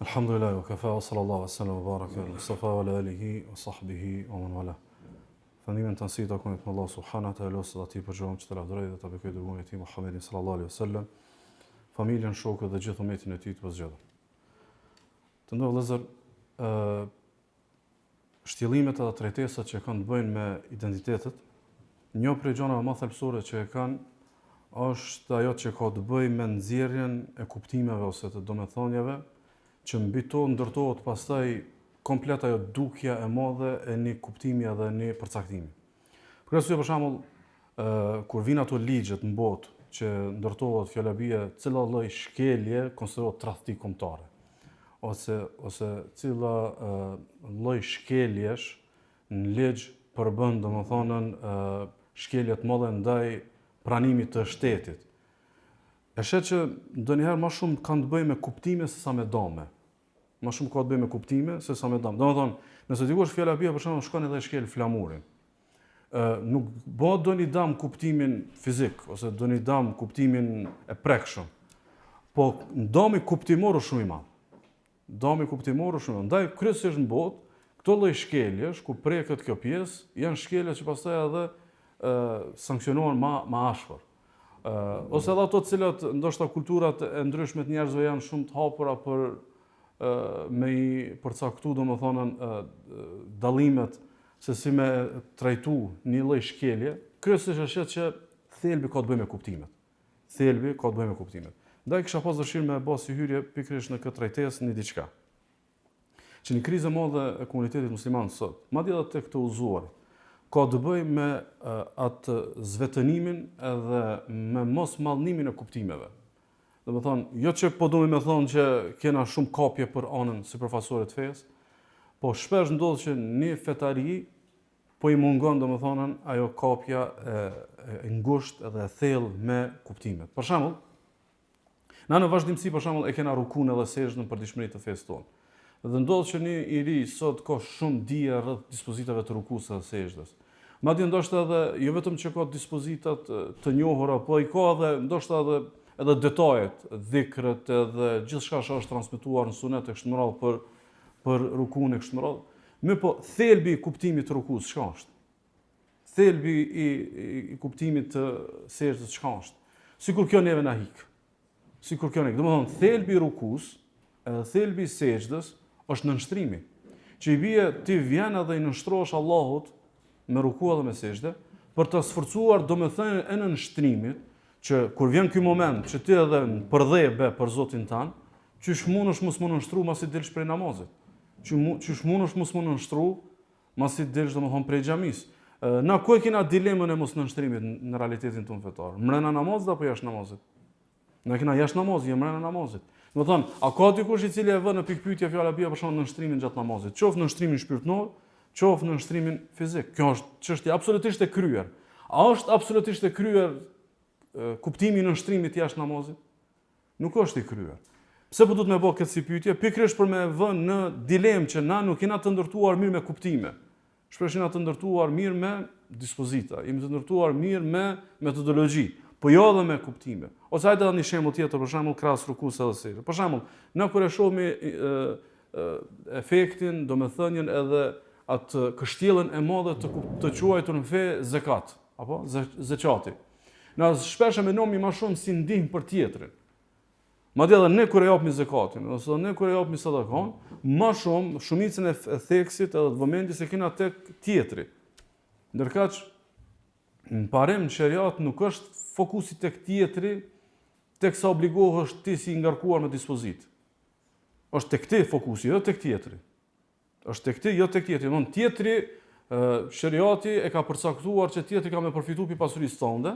Alhamdulillah, wa kafa, wa sallallahu wa sallam, wa baraka, Mustafa, wa ala alihi, wa sahbihi, wa man wala. Fëndimin të nësi të akunit në Allah subhanahu ta losë dhe ati përgjom që të lavdrej dhe të bekoj dërgumin e ti Muhammedin sallallahu alaihi wa sallam, familjen, shokët dhe gjithë umetin e ti të pëzgjede. Të ndërë vëllezër, shtjellimet edhe trajtesat që kanë të bëjnë me identitetet, një prej gjanave më thelpsore që e kanë është ajo që ka të bëjë me nxjerrjen e kuptimeve ose të domethënieve që mbi to ndërtohet pastaj komplet ajo dukja e madhe e një kuptimi edhe një përcaktimi. Për këtë për shembull, kur vijnë ato ligjet në botë që ndërtohet fjala cila lloj shkelje konsiderohet tradhti kombëtare, ose cila lloj shkeljesh në ligj përbën domethënën shkelje të mëdha ndaj pranimit të shtetit. E shet që ndonjëherë më shumë kanë të bëjë me kuptime se sa me dome. Më shumë ka të bëjë me kuptime se sa me dome. Domethënë, nëse dikush fjala për shembull shkon edhe shkel flamurin, nuk bëhet doni dam kuptimin fizik ose doni dam kuptimin e prekshëm. Po ndami kuptimor është shumë i madh. Ndami kuptimor është shumë i madh. Ndaj kryesisht në botë, këto lloj shkeljesh ku preket kjo pjesë janë shkelje që pastaj edhe sankcionohen ma ashpër. Ose edhe ato të cilat ndoshta kulturat e ndryshme të njerëzve janë shumë të hapura për me i përcaktu domethënën dallimet se si me trajtu një lloj shkelje, kryesisht është që thelbi ka të bëjë me kuptimet. Thelbi ka të bëjë me kuptimet. Ndaj kisha pas dëshirë me bë si hyrje pikërisht në këtë trajtesë një diçka. Që një krizë e madhe e komunitetit musliman sot, madje edhe tek të uzuar, ka të bëjë me atë zvetënimin edhe me mos mallnimin e kuptimeve. Do të thonë, jo që po duam me thonë që kena shumë kapje për anën sipërfaqësore të fesë, po shpesh ndodh që një fetari po i mungon domethënë ajo kapja e ngushtë edhe e thellë me kuptimet. Për shembull, në vazhdimsi për shembull e kena rukun edhe sejdën për dishmëri të fesë tonë. Dhe ndodh që një i ri sot ka shumë dije rreth dispozitave të rukus dhe sejdës. Madje ndoshta edhe jo vetëm që ka dispozitat të njohura, po i ka edhe ndoshta edhe detajet, dhikrët edhe gjithçka që është transmetuar në sunet e kështu me radhë për rukun e kështu me radhë. Me po thelbi i kuptimit të rukus çka është? Thelbi i kuptimit të sejdës çka është? Sikur kjo neve na hik. Sikur kjo ne. Domethënë thelbi i rukus edhe thelbi i sejdës është nënshtrimi. Që i bie ti vjen edhe i nënshtrohesh Allahut me ruku edhe me sejdë për të sforcuar domethënien e nënshtrimit, që kur vjen ky moment që ti edhe në përdhebe për Zotin tan, qysh mundesh mos më nënshtru masi delsh prej namazit. Qysh mundesh mos më nënshtru masi delsh domethënë prej xhamis. Na ku e kena dilemën e mos nënshtrimit në realitetin tonë fetar? Mbrenda namazit apo jashtë namazit? Na kena jashtë namazit, jo mbrenda namazit. Do të thonë, a ka dikush i cili e vën në pikpyetje fjala për shembull nënshtrimin gjatë namazit, qoftë nënshtrimin shpirtëror, qoftë nënshtrimin fizik. Kjo është çështje absolutisht e kryer. A është absolutisht e kryer kuptimi i nënshtrimit jashtë namazit? Nuk është i kryer. Pse po duhet me bë këtë si pyetje? Pikërisht për me vënë në dilemë që na nuk jena të ndërtuar mirë me kuptime. Shpesh jena të ndërtuar mirë me dispozita, jemi të ndërtuar mirë me metodologji, po jo edhe me kuptime. Ose hajde edhe një shembull tjetër, për shembull krahas rukus edhe sejdës. Për shembull, na kur e shohim efektin, domethënien edhe atë kështjellën e madhe të quajtur në fe zakat, apo zakati. Na shpesh e mendojmë më shumë si ndihmë për tjetrin. Madje edhe ne kur e japim zakatin, ose ne kur e japim sadakon, më shumë shumicën e theksit edhe të vëmendjes e kena tek tjetri. Ndërkaq në parim në shariat nuk është fokusi tek tjetri, teksa obligohesh ti si ngarkuar me dispozit. Është tek ti fokusi, jo tek tjetri. Është tek ti, jo tek tjetri. Domthonë tjetri, shariati e ka përcaktuar që tjetri ka me përfitu pi pasurisë tënde,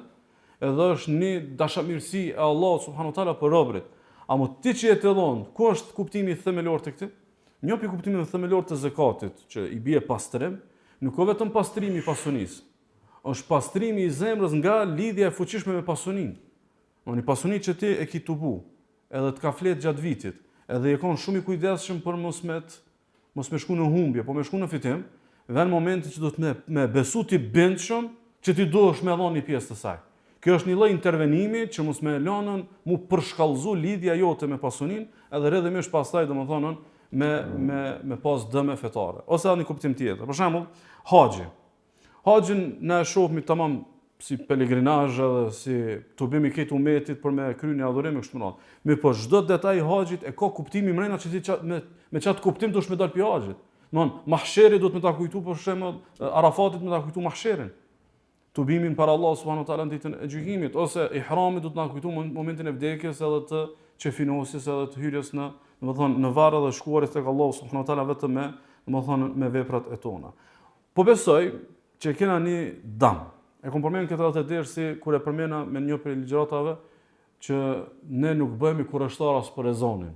edhe është një dashamirësi e Allahut subhanahu wa taala për robërit. A mo ti që e të dhonë, ku është kuptimi themelor të këti? Një pi kuptimi themelor të zakatit, që i bie pastrim, nuk o vetëm pastrimi i pasunisë, është pastrimi i zemrës nga lidhja e fuqishme me pasunin. Një pasuni që ti e ki tubu, edhe të ka flet gjatë vitit, edhe e konë shumë i kujdesshëm për mos me shku në humbje, po me shku në fitim, dhe në momentin që do të me besu ti bindshëm, që ti do është me dhonë një pjesë të saj. Kjo është një lloj intervenimi që mos më lënën mu përshkallëzu lidhja jote me pasunin, edhe rrjedhimisht pastaj domethënë me pas dëme fetare. Ose edhe një kuptim tjetër. Për shembull, haxhi. Haxhin na shohmi tamam si pelegrinazh edhe si tubim i këtë umetit për me kryer një adhurim kështu më radh. Me po çdo detaj i haxhit e ka kuptimi mrena që ti me çat kuptim duhet me dal pi haxhit. Mahsheri duhet me ta kujtu për shembull Arafatit me ta kujtu mahsherin. Tubimin para Allah subhanahu wa taala në ditën e gjykimit, ose ihrami do të na kujtu momentin e vdekjes edhe të qefinosjes edhe të hyrjes në varr dhe shkuarit tek Allah subhanahu wa taala vetëm me veprat e tona. Po besoj që kena një dam. E kom përmendur këtë radhë dersi kur e përmenda me një prej ligjëratave që ne nuk bëhemi kurrështar as për ezonin.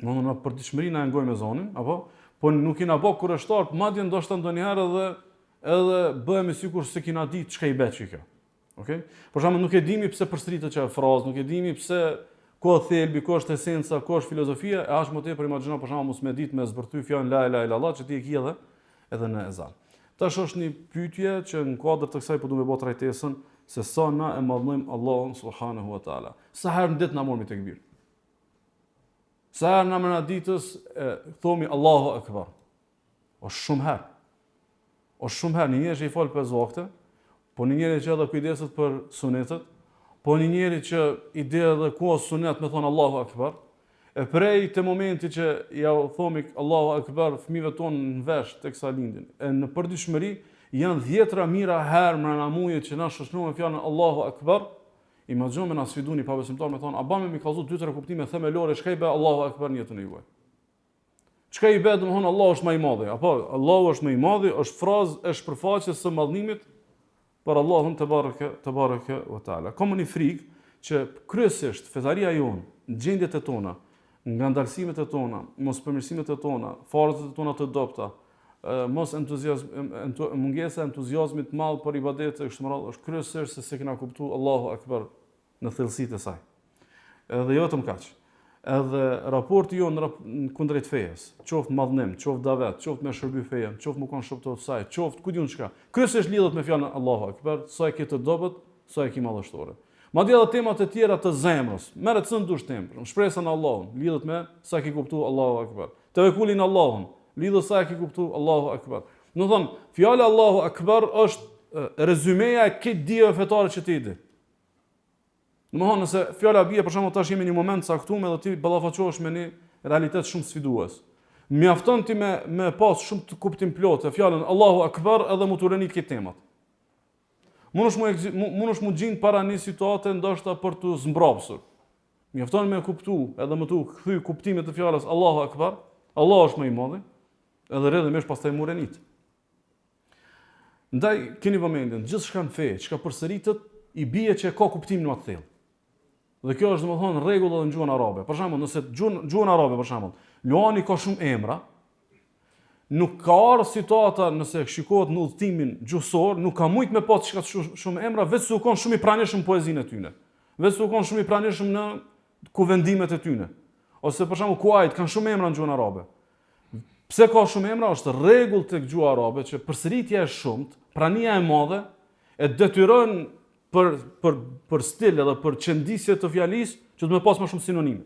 Në përditshmëri na ngojmë ezonin, apo po nuk kena bë kurrështar, madje ndoshta ndonjëherë edhe bëhemi sikur se kena ditë çka i bëj kjo. Okej? Për shembull nuk e dimi pse përsëritet çfarë frazë, nuk e dimi pse ku është thelbi, ku është esenca, ku është filozofia, e as më tepër imagjino për shembull mos me ditë me zbërthy fjalën la ilaha illallah që ti e ke edhe në ezan. Tash është një pyetje që në kuadër të kësaj po duhet të bëj trajtesën se sa na e madhnojmë Allahun subhanahu wa taala. Sa herë në ditë na mormi tekbir? Sa herë në mëna ditës thomi Allahu akbar? Është shumë herë. Është shumë herë, një njeri që i fal 5 vakte, po një njeri që edhe kujdeset për sunetet, po një njeri që i dhe edhe ku është sunet me thonë Allahu akbar, e prej të momenti që ja thomi Allahu akbar fëmijëve tonë në vesh teksa lindin. E në përditshmëri janë 10 mijëra herë mbrana muajit që na shoqërojmë fjalën Allahu akbar. Imagjino me na sfiduni pa besimtar me thonë, a bëmë mi kallzu 2-3 kuptime themelore, çka i bë Allahu akbar në jetën e juaj. Çka i bë domthon Allahu është më i madh. Apo Allahu është më i madh, është frazë e shpërfaqjes së madhnimit për Allahun te bareke ve taala. Ka një frikë që kryesisht fetaria jonë, gjendjet e tona, ngandalësimet e tona, mos përmirësimet e tona, farzet e tona të dobta, mungesa e entuziazmit të madh për ibadete kështu më radh, është kryesisht se kena kuptuar Allahu akbar në thellësitë e saj. Edhe jo vetëm kaq. Edhe raporti jonë kundrejt fejes, qoftë madhnim, qoftë davet, qoftë me shërby fejen, qoftë më kanë shëptot saj, qoftë ku diun çka. Kryesisht lidhet me fjalën Allahu akbar, sa e ke të dobët, sa e ke madhështore. Madje edhe temat e tjera të zemrës, merret së ndush temp, shpresa në Allahun, lidhet me sa e ke kuptuar Allahu akbar. Tevekulli në Allahun, lidhet sa e ke kuptuar Allahu akbar. Do thon, fjala Allahu akbar është rezumeja e këtij dieve fetare që ti di. Domethënë nëse fjala bie për shembull tash jemi në një moment caktuar edhe ti ballafaqohesh me një realitet shumë sfidues. Mjafton ti me pas shumë të kuptim plot e fjalën Allahu akbar edhe mu turenit këtë temat. Mundesh mu gjin para një situate ndoshta për të zmbrapsur. Mjafton me kuptu edhe më tu kthy kuptimet të fjalës Allahu akbar, Allah është më i madh, edhe rrjedhimisht pastaj murenit. Ndaj keni vëmendjen, gjithçka në fe, çka përsëritet i bie që ka kuptim më të thellë. Dhe kjo është domethënë rregull edhe në gjuhën arabe. Për shembull, nëse gjuhën arabe për shembull, luani ka shumë emra, nuk ka ardhur situata nëse shikohet në udhtimin gjuhësor, nuk ka mujt me pas çka shumë emra, vetë u kanë shumë i pranishëm poezinë e tyre. Vetë u kanë shumë i pranishëm në kuvendimet e tyre. Ose për shembull kuajt kanë shumë emra në gjuhën arabe. Pse ka shumë emra? Është rregull tek gjuha arabe që përsëritja e shumt, prania e madhe e detyron për stil edhe për qëndisje të fjalisë që të me pas më shumë sinonime.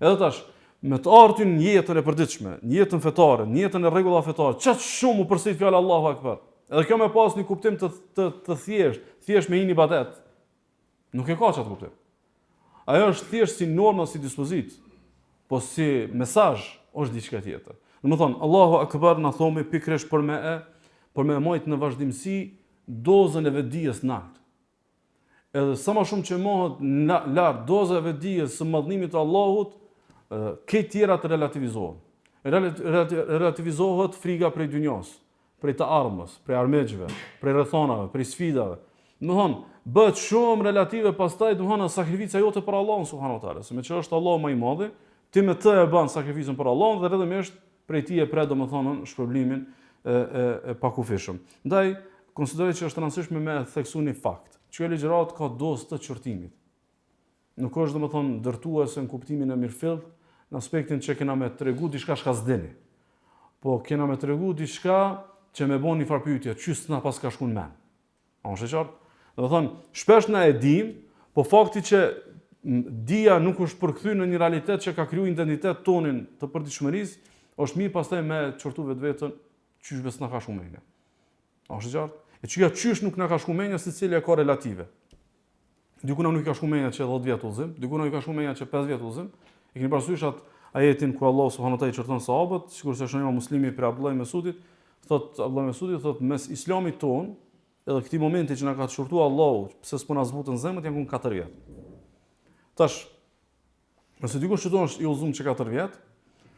Edhe tash, me të ardhin në jetën e përditshme, në jetën fetare, në jetën e rregullave fetare, çaq shumë u përsërit fjala Allahu akbar. Edhe kjo me pas një kuptim të thjesht me një ibadet. Nuk e ka çat kuptim. Ajo është thjesht si normë, si dispozit, po si mesazh është diçka tjetër. Domethënë Allahu akbar na thomi pikërisht për me mojt në vazhdimsi dozën e vetdijes nalt. Edhe sa më shumë që mohet lart doza e vetdijes së madhnimit të Allahut, këtë tjera të relativizohen. Relativizohet friga prej dynjos, prej të armës, prej armëgjve, prej rrethonave, prej sfidave. Domethënë, bëhet shumë relative pastaj domethënë sakrifica jote për Allahun subhanuhu teala, se me që është Allahu më i madh, ti me të e bën sakrificën për Allahun dhe rrjedhimisht prej ti e pret domethënë shpërblimin e pakufishëm. Ndaj konsideroj që është rëndësishme me theksu një fakt. Që ligjërat ka dozë të qortimit. Nuk është domethënë ndërtuese në kuptimin e mirëfillt, në aspektin që kena me tregu diçka çka s'dini. Po kena me tregu diçka që më bën një farë pyetje, çys na pas ka shkuar mend. A është qartë? Do të thonë, shpesh na e dim, po fakti që dia nuk është përkthy në një realitet që ka kriju identitet tonin të përditshmërisë, është mirë pastaj me çortu vetveten qysh vetë na ka shumë menja. A është qartë? E çka qysh nuk na ka shku menja, secili e ka relative. Dikuna nuk ka shku menja që 10 vjet udhëzim, dikuna nuk ka shku menja që 5 vjet udhëzim. E keni parasysh atë ajetin ku Allah subhanahu wa taala i çorton sahabët, sikurse shonjë muslimi për Abdullah Mesudit, Abdullah Mesudit thot mes islamit ton, edhe këtij momenti që na ka çortuar Allahu, pse s'po na zbutën zemrat, janë kun 4 vjet. Tash, nëse dikush çdo është i udhëzuar që 4 vjet,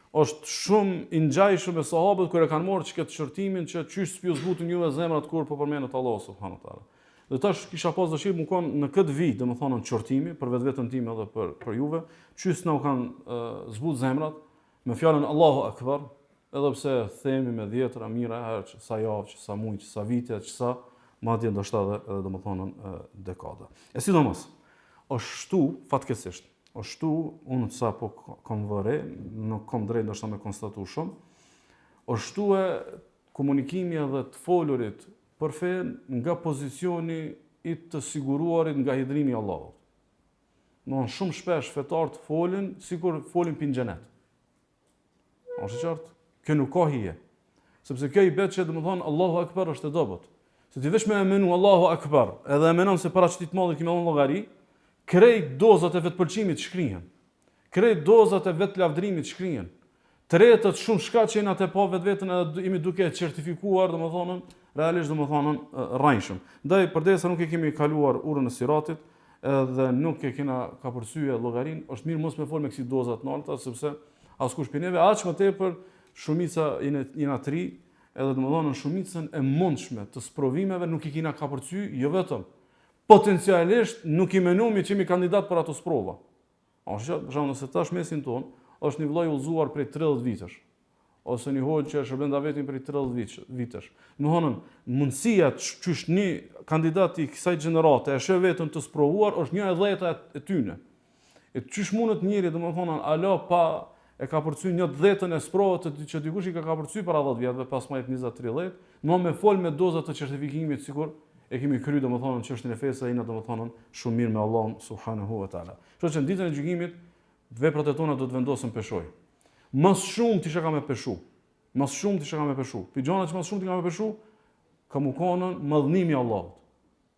është shumë i ngjajshëm me sahabët kur e kanë marrë çka të çortimin që çysh s'piu zbutën juve zemrat kur po përmendet Allahu subhanahu wa taala. Dhe tash kisha pas dëshirë më kon në këtë vit, domethënë në çortimi për vetveten time edhe për juve, çysh na u kanë zbut zemrat me fjalën Allahu Akbar, edhe pse themi me 10 mira herë që sa javë, që sa muaj, që sa vite, që sa madje ndoshta edhe domethënë dekada. E sidomos, është shtu fatkeqësisht. Është shtu unë sa po kam vëre, nuk kam drejt ndoshta me konstatu shumë. Është shtu e komunikimi edhe të folurit për fen nga pozicioni i të siguruarit nga hidrimi i Allahut. Në shumë shpesh fetarët folin sikur folin pin xhenet. Është qartë? Kjo nuk ka hije. Sepse kjo i bet që domethënë Allahu Akbar është e dobët. Se ti vesh me emenu Allahu Akbar, edhe e menon se para çtit mallit kimë llogari, krejt dozat e vetpëlqimit shkrihen. Krejt dozat e vetlavdrimit shkrihen. Tretët shumë shkaqe janë atë pa vetveten edhe imi duke e certifikuar, domethënë realisht domethënë rrajshëm. Ndaj përdesa nuk e kemi kaluar urën e Siratit, edhe nuk e kena ka përsye llogarin, është mirë mos me fol me kësi doza të larta sepse askush pineve aq më tepër shumica i natri, edhe domethënë shumicën e mundshme të sprovimeve nuk i kena ka përsye, jo vetëm potencialisht nuk i menojmë që jemi kandidat për ato sprova. Është për shembull nëse tash mesin ton është një vëllai udhëzuar prej 30 vitesh, ose një hoqë që është brenda vetin prej 30 vitesh. Domthonë, mundësia qysh një kandidat i kësaj gjenerate e sheh veten të sprovuar është 1/10 e tyne. E qysh mundet njëri domthonë alo pa e ka përcy 1/10 e sprovave që dikush i ka përcy para 10 vjetëve pas më 20-30, me fol me doza të certifikimit sikur e kemi kryer domthonë çështën e fesë ai na domthonë shumë mirë me Allahun subhanahu wa taala. Kështu që në ditën e gjykimit veprat e tona do të vendosen peshoj. Mas shumë ti shaka me peshu. Mas shumë ti shaka me peshu. Pi gjona që mas shumë ti ka me peshu, ka mu konën madhnimi Allahut.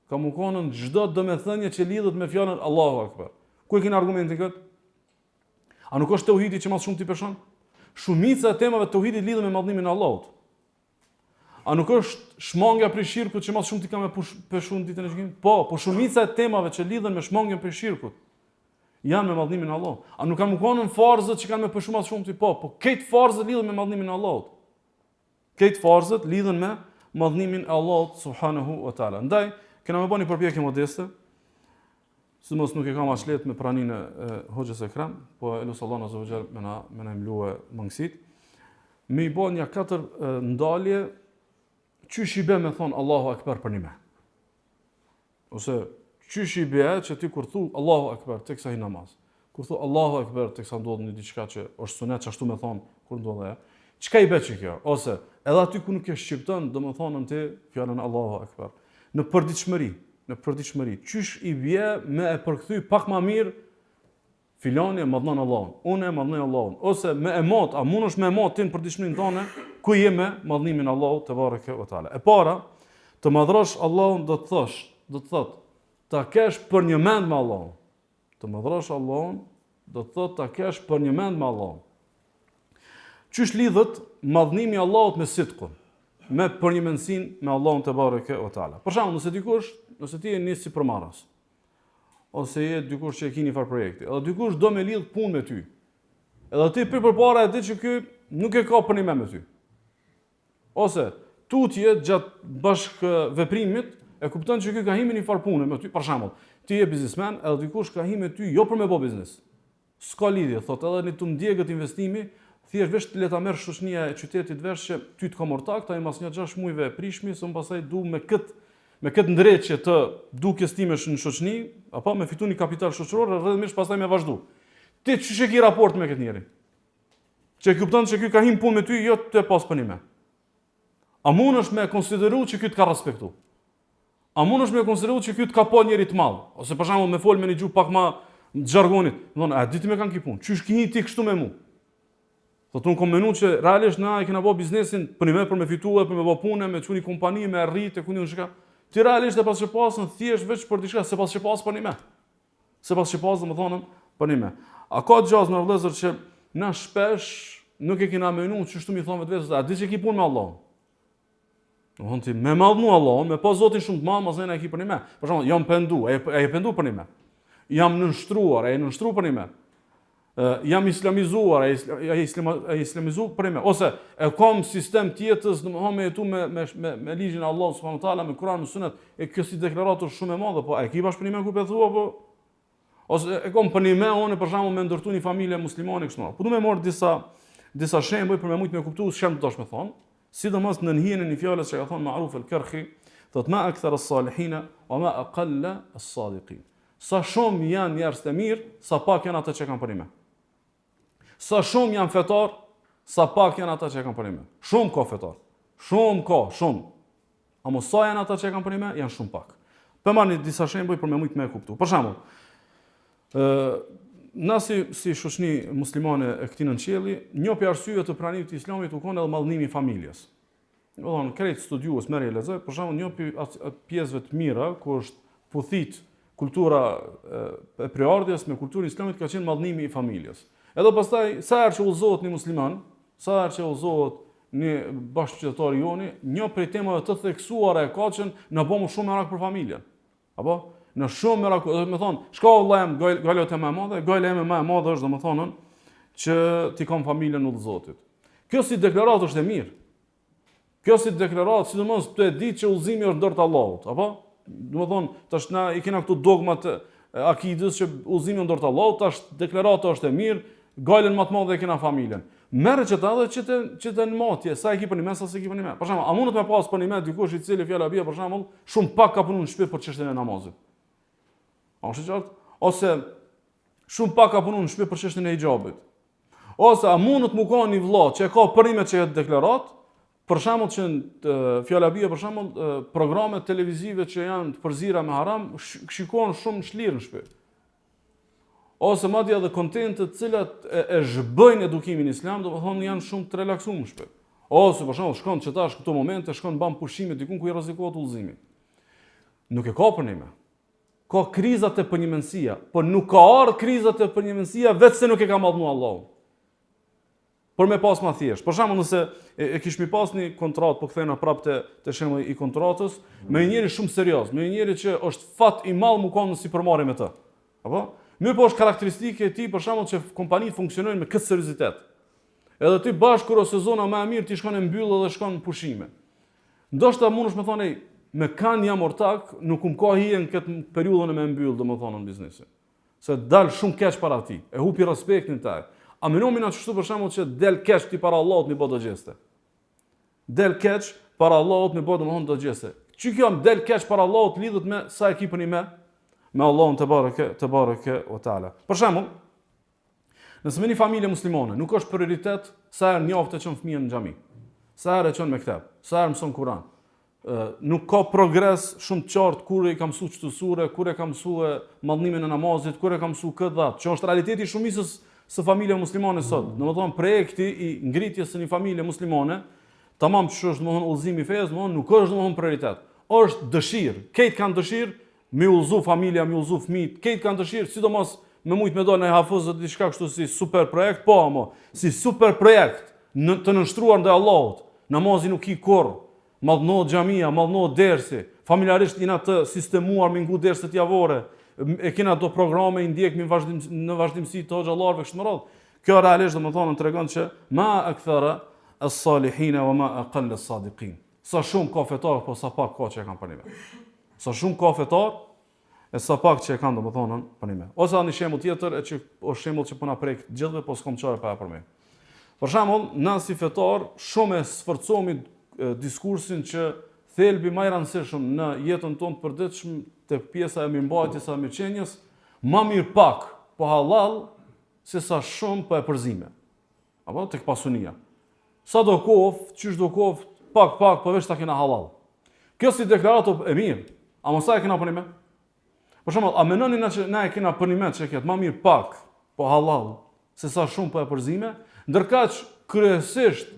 Ka mu konën çdo domethënie që lidhet me fjalën Allahu Akbar. Ku e keni argumentin kët? A nuk është tauhidi që mas shumë ti peshon? Shumica e temave të tauhidit lidhen me madhnimin e Allahut. A nuk është shmangja prej shirkut që mas shumë ti ka me peshu në ditën e gjykimit? Po shumica e temave që lidhen me shmangjen prej shirkut janë me madhnimin e Allahut. A nuk kanë mëkonin farzët që kanë me peshu mas shumë ti? Po këtë farzët lidhen me madhnimin e Allahut. Këtë farzët lidhen me madhnimin e Allahut subhanahu wa taala. Ndaj, kena me bëni përpjekje modeste, sidomos nuk e kam as lehtë me praninë e Hoxhës Ekram, po elus Allahu azza wa jall me na mlue mangësit. Me i bën ja 4 ndalje çysh i bë me thon Allahu Akbar për një me. Ose çysh i bë që ti kur thu Allahu Akbar tek sa i namaz. Kur thu Allahu Akbar tek sa ndodh një diçka që është sunet ashtu me thon kur ndodh ajo. Çka i bë kjo? Ose edhe aty ku nuk e shqipton, domethënë ti fjalën Allahu Akbar. Në përditshmëri, çysh i bë me e përkthy pak më mirë filani e madhnon Allahun. Unë e madhnoj Allahun. Ose me emot, a mundesh me emot ti në përditshmërinë tonë ku je me madhnimin e Allahut te bareke ve taala. E para, të madhrosh Allahun do të thotë ta kesh për një mend me Allahun. Të madhrosh Allahun do të thotë ta kesh për një mend me Allahun. Qysh lidhet madhnimi i Allahut me sidkun, me për një mendsinë me Allahun te bareke ve taala. Për shembull, nëse ti je nis si përmarrës, ose je dikush që e ke një far projekti, edhe dikush do me lidh punë me ty. Edhe ti përpara e di që ky nuk e ka për një me ty. Ose tutje gjatë bashkë veprimit e kupton që ky ka hyrë në një far pune me ty. Për shembull, ti je biznesmen, edhe dikush ka hyrë me ty jo për me bë biznes. S'ka lidhje, thotë edhe në të ndjegët investimi, thjesht vesh le ta merr shoqënia e qytetit vesh që ty të komortak, ai mas një 6 muajve e prishmi, se pastaj du me këtë ndrejtje të dukjes timesh në shoqëni, apo me fitu një kapital shoqëror, rrëdhëmisht pastaj me vazhdu. Ti çish e ke raport me këtë njerin? Që kupton se ky ka hyrë punë me ty, jo të pas punime. A mundesh me konsideru që ky të ka respektu? A mund është me konsideru që ky të ka pa njëri të madh, ose për shembull me fol me një gjuhë pak më xhargonit. Thonë, a di ti me kanë ki punë? Qysh ki ti kështu me mua? Thotë unë kom menu që realisht na e kena bë biznesin për një për me fituar, për me bë punë, me çuni kompani, me rrit e kundi shka. Ti realisht e pas çepasën thjesht veç për diçka, se pas çepas për një me. Se pas çepas domethënë për një me. A ka gjaz në vëllezër që na shpesh nuk e kena menu që shtu mi thonë vetë, a di që ki punë me Allahun? Domethënë ti me madhnu Allahun, me pa Zotin shumë të madh, mos e ki për një me. Për shembull, jam pendu, e pendu për një me. Jam nënshtruar, e nënshtruar për një me. Jam islamizuar, e islamizu për një me. Ose e kam sistem tjetës, domethënë me jetu me ligjin e Allahut subhanahu wa taala, me Kur'an, me Sunet, e kjo si deklarator shumë e madhe, po e ki bash për një me ku pe thua, po ose e kam për një me unë për shembull me ndërtu një familje muslimane kështu. Po du me marr disa shembuj për me mujt me kuptues çfarë do të më thon, sidomos në hijen e një fjalës që ka thënë Ma'ruf al-Karhi, thotë ma akthar as-salihin wa ma aqalla as-sadiqin. Sa shumë janë njerëz të mirë, sa pak janë ata që kanë për një me. Sa shumë janë fetar, sa pak janë ata që kanë për një me. Shumë ka fetar. Shumë. Amo sa janë ata që kanë për një me, janë shumë pak. Për marrni disa shembuj për me mujt me kuptu. Për shembull, na si shoqëni muslimane e këtij nënqielli, një prej arsyeve të pranimit të Islamit u kon edhe mallnimi i familjes. Domethënë krejt studiues merr e lexoj, për shembull, një pjesëve të mira ku është puthit kultura e preardhjes me kulturën islamit ka qenë mallnimi i familjes. Edhe pastaj sa herë që udhëzohet një musliman, sa herë që udhëzohet një bashkëqytetar joni, një prej temave të theksuara e ka qenë na bëmë shumë merak për familjen. Apo në shumë merak, do të thonë, shko vëllajm, gojë tema e madhe, gojë më e madhe është domethënë që ti kam familjen udhëzotit. Kjo si deklaratë është e mirë. Kjo si deklaratë, sidomos të e ditë që udhëzimi është ndër të Allahut, apo? Domethënë, tash na i kena këtu dogmat e akidës që udhëzimi është ndër të Allahut, tash deklarata është e mirë, gojën më të madhe e kena familjen. Merre që ta dhe që të në matje, sa e ki për një mes, sa se ki për një mes. Për shembull, a mundet me pas për një mes dikush i cili fjala bie për shembull, shumë pak ka punu në shtëpi për çështjen e namazit. A është qartë? Ose shumë pak ka punu në shtëpi për çështjen e hijabit. Ose a mundet mu ka një vëlla që e ka për një mes që jetë deklarat, për shembull që fjala bie për shembull programe televizive që janë të përzira me haram, shikojnë shumë shlirë në shtëpi. Ose madje edhe kontentet të cilat e zhbëjnë edukimin islam, domethënë janë shumë të relaksuar në shtëpi. Ose për shembull shkon që tash këto momente shkon ban pushime diku ku i rrezikohet udhëzimi. Nuk e ka për një me. Ka krizat e përnjëmënësia, por nuk ka ardhur krizat e përnjëmënësia vetë se nuk e ka mallnu Allahu. Por me pas ma thjesht. Për shembull nëse e kish mi pas një kontratë, po kthehena prapë te shembulli i kontratës, me një njeri shumë serioz, me një njeri që është fat i madh mu kanë si përmarrje me të. Apo? Mirë po është karakteristike e tij për shembull që kompanitë funksionojnë me këtë seriozitet. Edhe ti bashkë kur ose zona më e mirë ti shkon e mbyll edhe shkon në pushime. Ndoshta mundesh me thonë, me kanë jam ortak, nuk ka hije në këtë periudhën e me mbyll, domethënë në biznesin. Se dal shumë keq para ti, e hupi respektin taj. A mendoni na çështu për shembull që del keq ti para Allahut në bodë gjeste. Del keq para Allahut në bodë domethënë do gjeste. Çi kjo del keq para Allahut lidhet me sa e kipën me Allahun te bareke o taala. Për shembull, nëse me një familje muslimane nuk është prioritet sa herë njoftë të çon fëmijën në xhami, sa herë çon me kitab, sa herë mëson Kur'an. Nuk ka progres shumë të qartë kur i ka mësuar çdo sure, kur e ka mësuar mallnimin e namazit, kur e ka mësuar këtë datë. Që është realiteti i shumicës së familjeve muslimane sot. Domethënë projekti i ngritjes së një familje muslimane, tamam që është domethënë udhëzimi i fesë, domethënë nuk është domethënë prioritet. Është dëshirë. Këtë kanë dëshirë me udhëzu familja, me udhëzu fëmijët. Këtë kanë dëshirë, sidomos me mujt me dalë në hafuz të diçka kështu si super projekt, po ama, si super projekt të nënshtruar ndaj Allahut. Namazi nuk i kurr. Mallnohet xhamia, mallnohet dersi, familjarisht jena të sistemuar me ngu derset javore, e kena ato programe i ndjekmi në vazhdimsi të xhallarëve kështu më radh. Kjo realisht domethënë tregon që ma akthara as-salihin wa ma aqalla as-sadiqin. Sa shumë ka fetar, po sa pak ka që e kanë për një. Sa shumë ka fetar, e sa pak që e kanë domethënë për një. Ose një shembull tjetër, që është shembull që po na prek gjithëve, po s'kam çfarë pa për më. Për shembull, na si fetar shumë e sforcohemi diskursin që thelbi më i rëndësishëm në jetën tonë të përditshme tek pjesa e mirëmbajtjes së mirëqenies, më mirë pak po halal se sa shumë po e përzime. Apo tek pasunia. Sa do kohë, çish do kohë, pak po veç ta kena halal. Kjo si deklaratë e mirë. A mos sa e kena për një me? Për shembull, a menoni na që na e kena për një me që ketë më mirë pak, po halal, se sa shumë po e përzime, ndërkaq kryesisht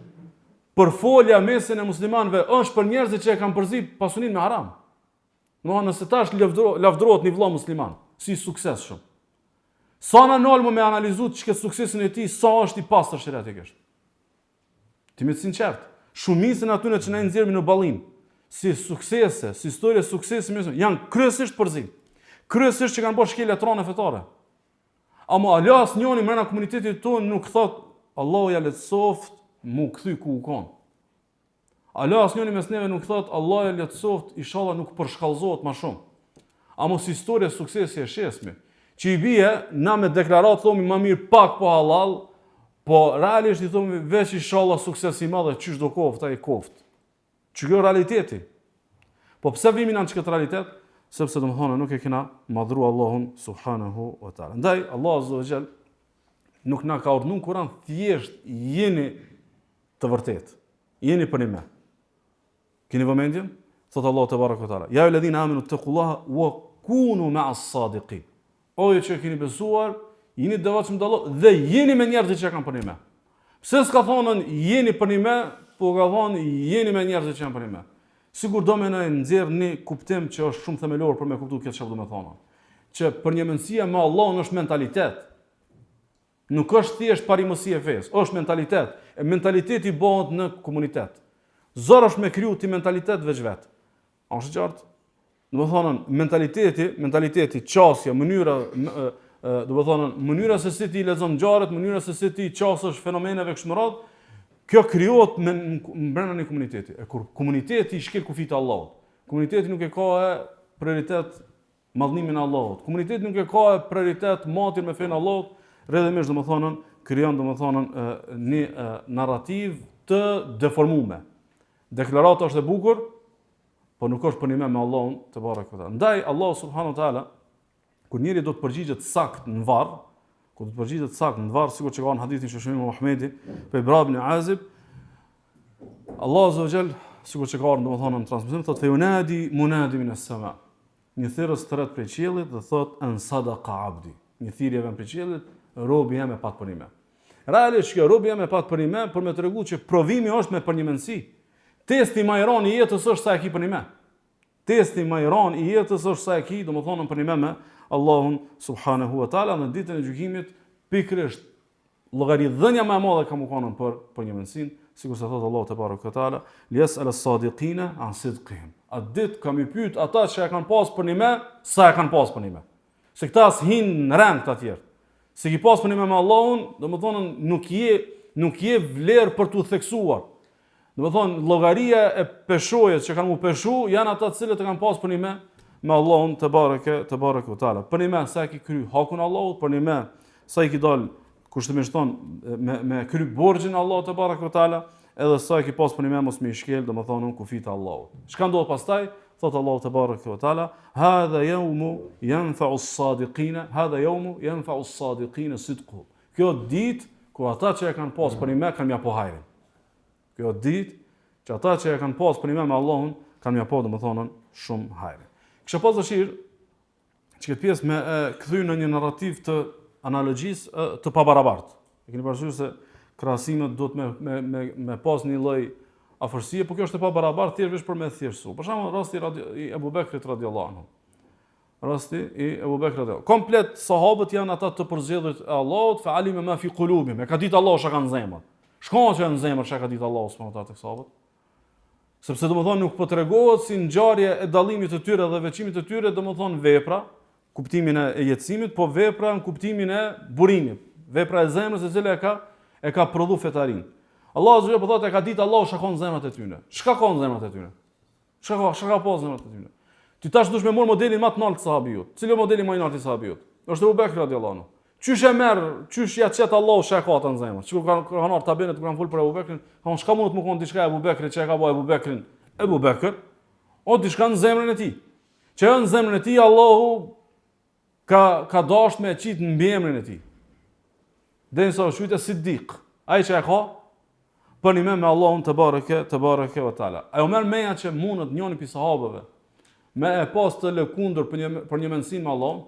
përfolja mesin e muslimanëve është për njerëzit që e kanë përzi pasuninë me haram. Domethënë nëse tash lavdërohet një vëlla musliman, si sukses shumë. Sa na nolmë me analizu çka suksesin e tij, sa është i pastër shëriatikisht. Ti me sinqert, shumicën atyre që na nxjerrim në ballim, si suksese, si historie suksesi janë kryesisht përzim. Kryesisht që kanë bërë shkelje trone fetare. Ama ala asnjëri mbrana komunitetit tonë nuk thot Allahu ja letësoft mu kthy ku u kon. Ala asnjëri mes neve nuk thot Allahu ja letësoft inshallah nuk përshkallëzohet më shumë. Ama si historie suksesi e shesmi, që i bie na me deklarat thomi më mirë pak po halal, po realisht i thomi veç inshallah sukses i madh çish do koft ai koft. Që kjo realiteti. Po pse vimi në këtë realitet? Sepse domthonë nuk e kena madhru Allahun subhanahu wa taala. Ndaj Allah azza wa jall nuk na ka urdhëruar Kur'an thjesht jeni të vërtet. Jeni për një. Keni vëmendjen? Thot Allah te baraka wa taala. Ya ayyuhalladhina amanu taqullaha wa kunu ma'as sadiqin. O ju që keni besuar, jeni devotshëm te Allah dhe jeni me njerëzit që kanë për një. Pse s'ka thonën jeni për një, po ka thonë jeni me njerëzit që janë për një. Sigur do me në nxjerr një kuptim që është shumë themelor për me kuptu këtë çfarë do me thonë. Që për një mendësia me Allahun është mentalitet. Nuk është thjesht parimësi e fesë, është mentalitet. E mentaliteti bëhet në komunitet. Zor është me kriju ti mentalitet veç vet. A është qartë? Do të thonë mentaliteti, qasja, mënyra, do të thonë mënyra se si ti lexon ngjarjet, mënyra se si ti qasësh fenomeneve kështu me radhë. Kjo krijohet brenda një komuniteti. E kur komuniteti i shkel kufit të Allahut. Komuniteti nuk e ka prioritet madhnimin e Allahut. Komuniteti nuk e ka prioritet matjen me fenë Allahut, rrëdhëmisht domethënë krijon domethënë një narrativ të deformuar. Deklarata është e bukur, po nuk është për një me Allahun te barekuta. Ndaj Allahu subhanahu wa taala kur njëri do të përgjigjet sakt në varr, kur të përgjigjet sakt në varr, sikur që ka në hadithin që shënon Muhamedi pe Ibra ibn Azib, Allah azza wa jall, sikur që ka domethënë në transmetim, thotë yunadi munadi min as-sama. Një thirrës të rreth prej qiellit dhe thotë an sadaqa abdi. Një thirrje vjen prej qiellit, robi jam e pat për një. Realisht kjo robi jam e pat për një për me tregu që provimi është me për një mendsi. Testi më i rënë i jetës është sa e ki për një. Testi më i rënë i jetës është sa e ki, domethënë për një me Allahun subhanahu wa taala në ditën e gjykimit pikërisht llogaridhënia më e madhe ka mëkonën për një mendsin, sikur se thot Allahu te baraka taala, liyas'al as-sadiqina an sidqihim. Atë ditë kam i pyet ata që e kanë pas për një sa e kanë pas për një. Se këta s'hin në rang të tjerë. Se ki pas për një me Allahun, domethënë nuk je vlerë për t'u theksuar. Domethënë llogaria e peshojës që kanë mu peshu janë ata të cilët e kanë pas për një me Allahun te bareke u taala. Për një sa e ki kry hakun Allahut, për një sa i ki dal kushtimisht thon me kry borxhin Allahut te bareke u taala, edhe sa e ki pas për një mos me i shkel, domethënë kufit e Allahut. Çka ndodh pastaj? Thot Allahu te bareke u taala, hadha yawmu yanfa'u as-sadiqina, hadha yawmu yanfa'u as-sadiqina sidquhum. Kjo ditë ku ata që e kanë pas për një kanë mja po hajrin. Kjo ditë që ata që e kanë pas për një me Allahun kanë mja po domethënë shumë hajrin. Kisha pas dëshirë që këtë pjesë me kthy në një narrativ të analogjisë të pabarabartë. E keni parasysh se krahasimet do të me pas një lloj afërsie, por kjo është e pabarabartë thjesht vetëm për me thjeshtësu. Për shembull rasti i Abu Bekrit radhiyallahu anhu. Rasti i Abu Bekrit radhiyallahu. Komplet sahabët janë ata të përzgjedhur e Allahut, fa alima ma fi qulubihim. E ka ditë Allahu çka kanë në zemër. Shkon që në zemër çka ka ditë Allahu subhanahu wa taala tek sahabët. Sepse domethënë nuk po tregohet si ngjarje e dallimit të tyre dhe veçimit të tyre, domethënë vepra, kuptimin e jetësimit, po vepra në kuptimin e burimit, vepra e zemrës e cila e ka prodhu fetarin. Allahu azza wa jalla po thotë e ka ditë Allahu çka ka në zemrat e tyre. Çka ka në zemrat e tyre? Çka ka pas në zemrat e tyre? Ti tash dush me marr modelin më të lartë të sahabijut. Cili modeli më i lartë i sahabijut? Është Abu Bekri radhiyallahu anhu. Çysh e merr, çysh ja çet Allahu çka ka atë në zemër. Sikur kanë marr tabelet kur kanë fol për Abu Bekrin, thonë çka mund të më kon diçka e Abu Bekrit që e ka bëu Abu Bekrin. Abu Bekr, o diçka në zemrën e tij. Që në zemrën e tij Allahu ka dashur me qit në mbiemrin e tij. Densa është shujtë Siddiq. Ai që e ka për një me Allahun te bareke wa taala. Ai merr meja që mundët njëri pi sahabëve me e pas të lëkundur për një mendësi me Allah,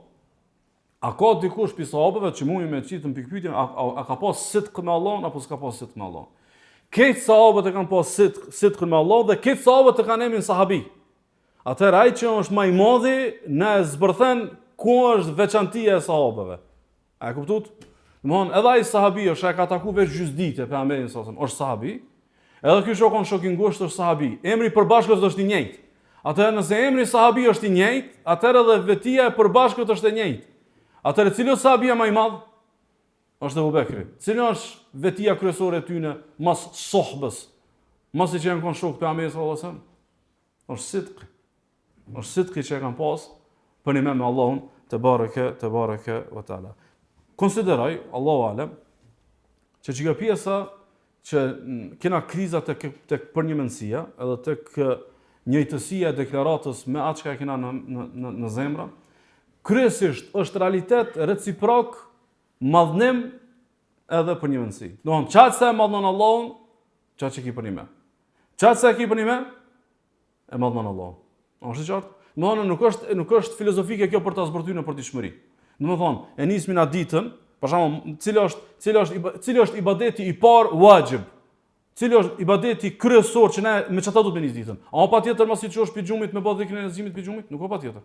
a ka dikush pi sahabëve që mund me qitë në pikpyetjen, a ka pas sidq me Allah apo s'ka pas sidq me Allah? Këtë sahabët e kanë pas sidq me Allah dhe këtë sahabët e kanë emrin sahabi. Atëherë ai që është më i madhi na e zbërthen ku është veçantia e sahabëve. A e kuptuat? Domthon edhe ai sahabi është ai ka takuar veç gjysdite pejgamberin sa është sahabi. Edhe ky shokon shok i ngushtë është sahabi. Emri i përbashkët është i njëjtë. Atëherë nëse emri sahabi është i njëjtë, atëherë edhe vetia e përbashkët është e njëjtë. Atëherë cili është sahabia më i madh? Është Abu Bekri. Cila është vetia kryesore e tyre mas sohbës? Mos i që janë kon shok pejgamberit sallallahu alajhi wasallam. Është sidq. Është sidqi që kanë pas për një me Allahun te bareke ve taala. Konsideroj Allahu alem që çka pjesa që kena kriza tek përnjëmendësia edhe tek njëjtësia e deklaratës me atë që kena në zemra, kryesisht është realitet reciprok madhnim edhe përnjëmendësi. Domthon çfarë sa e madhnon Allahun, çfarë që ki për një me. Çfarë sa ki për një me, e madhnon Allahun. Është qartë? Domthon nuk është filozofike kjo për ta zbërthyer në përditshmëri. Domthon, e nismin atë ditën, për shembull, cili është ibadeti i parë wajib? Cili është ibadeti kryesor që ne me çata duhet me nis ditën? A patjetër mos i çosh pi xhumit me bë dhikrin e zimit pi xhumit? Nuk ka patjetër.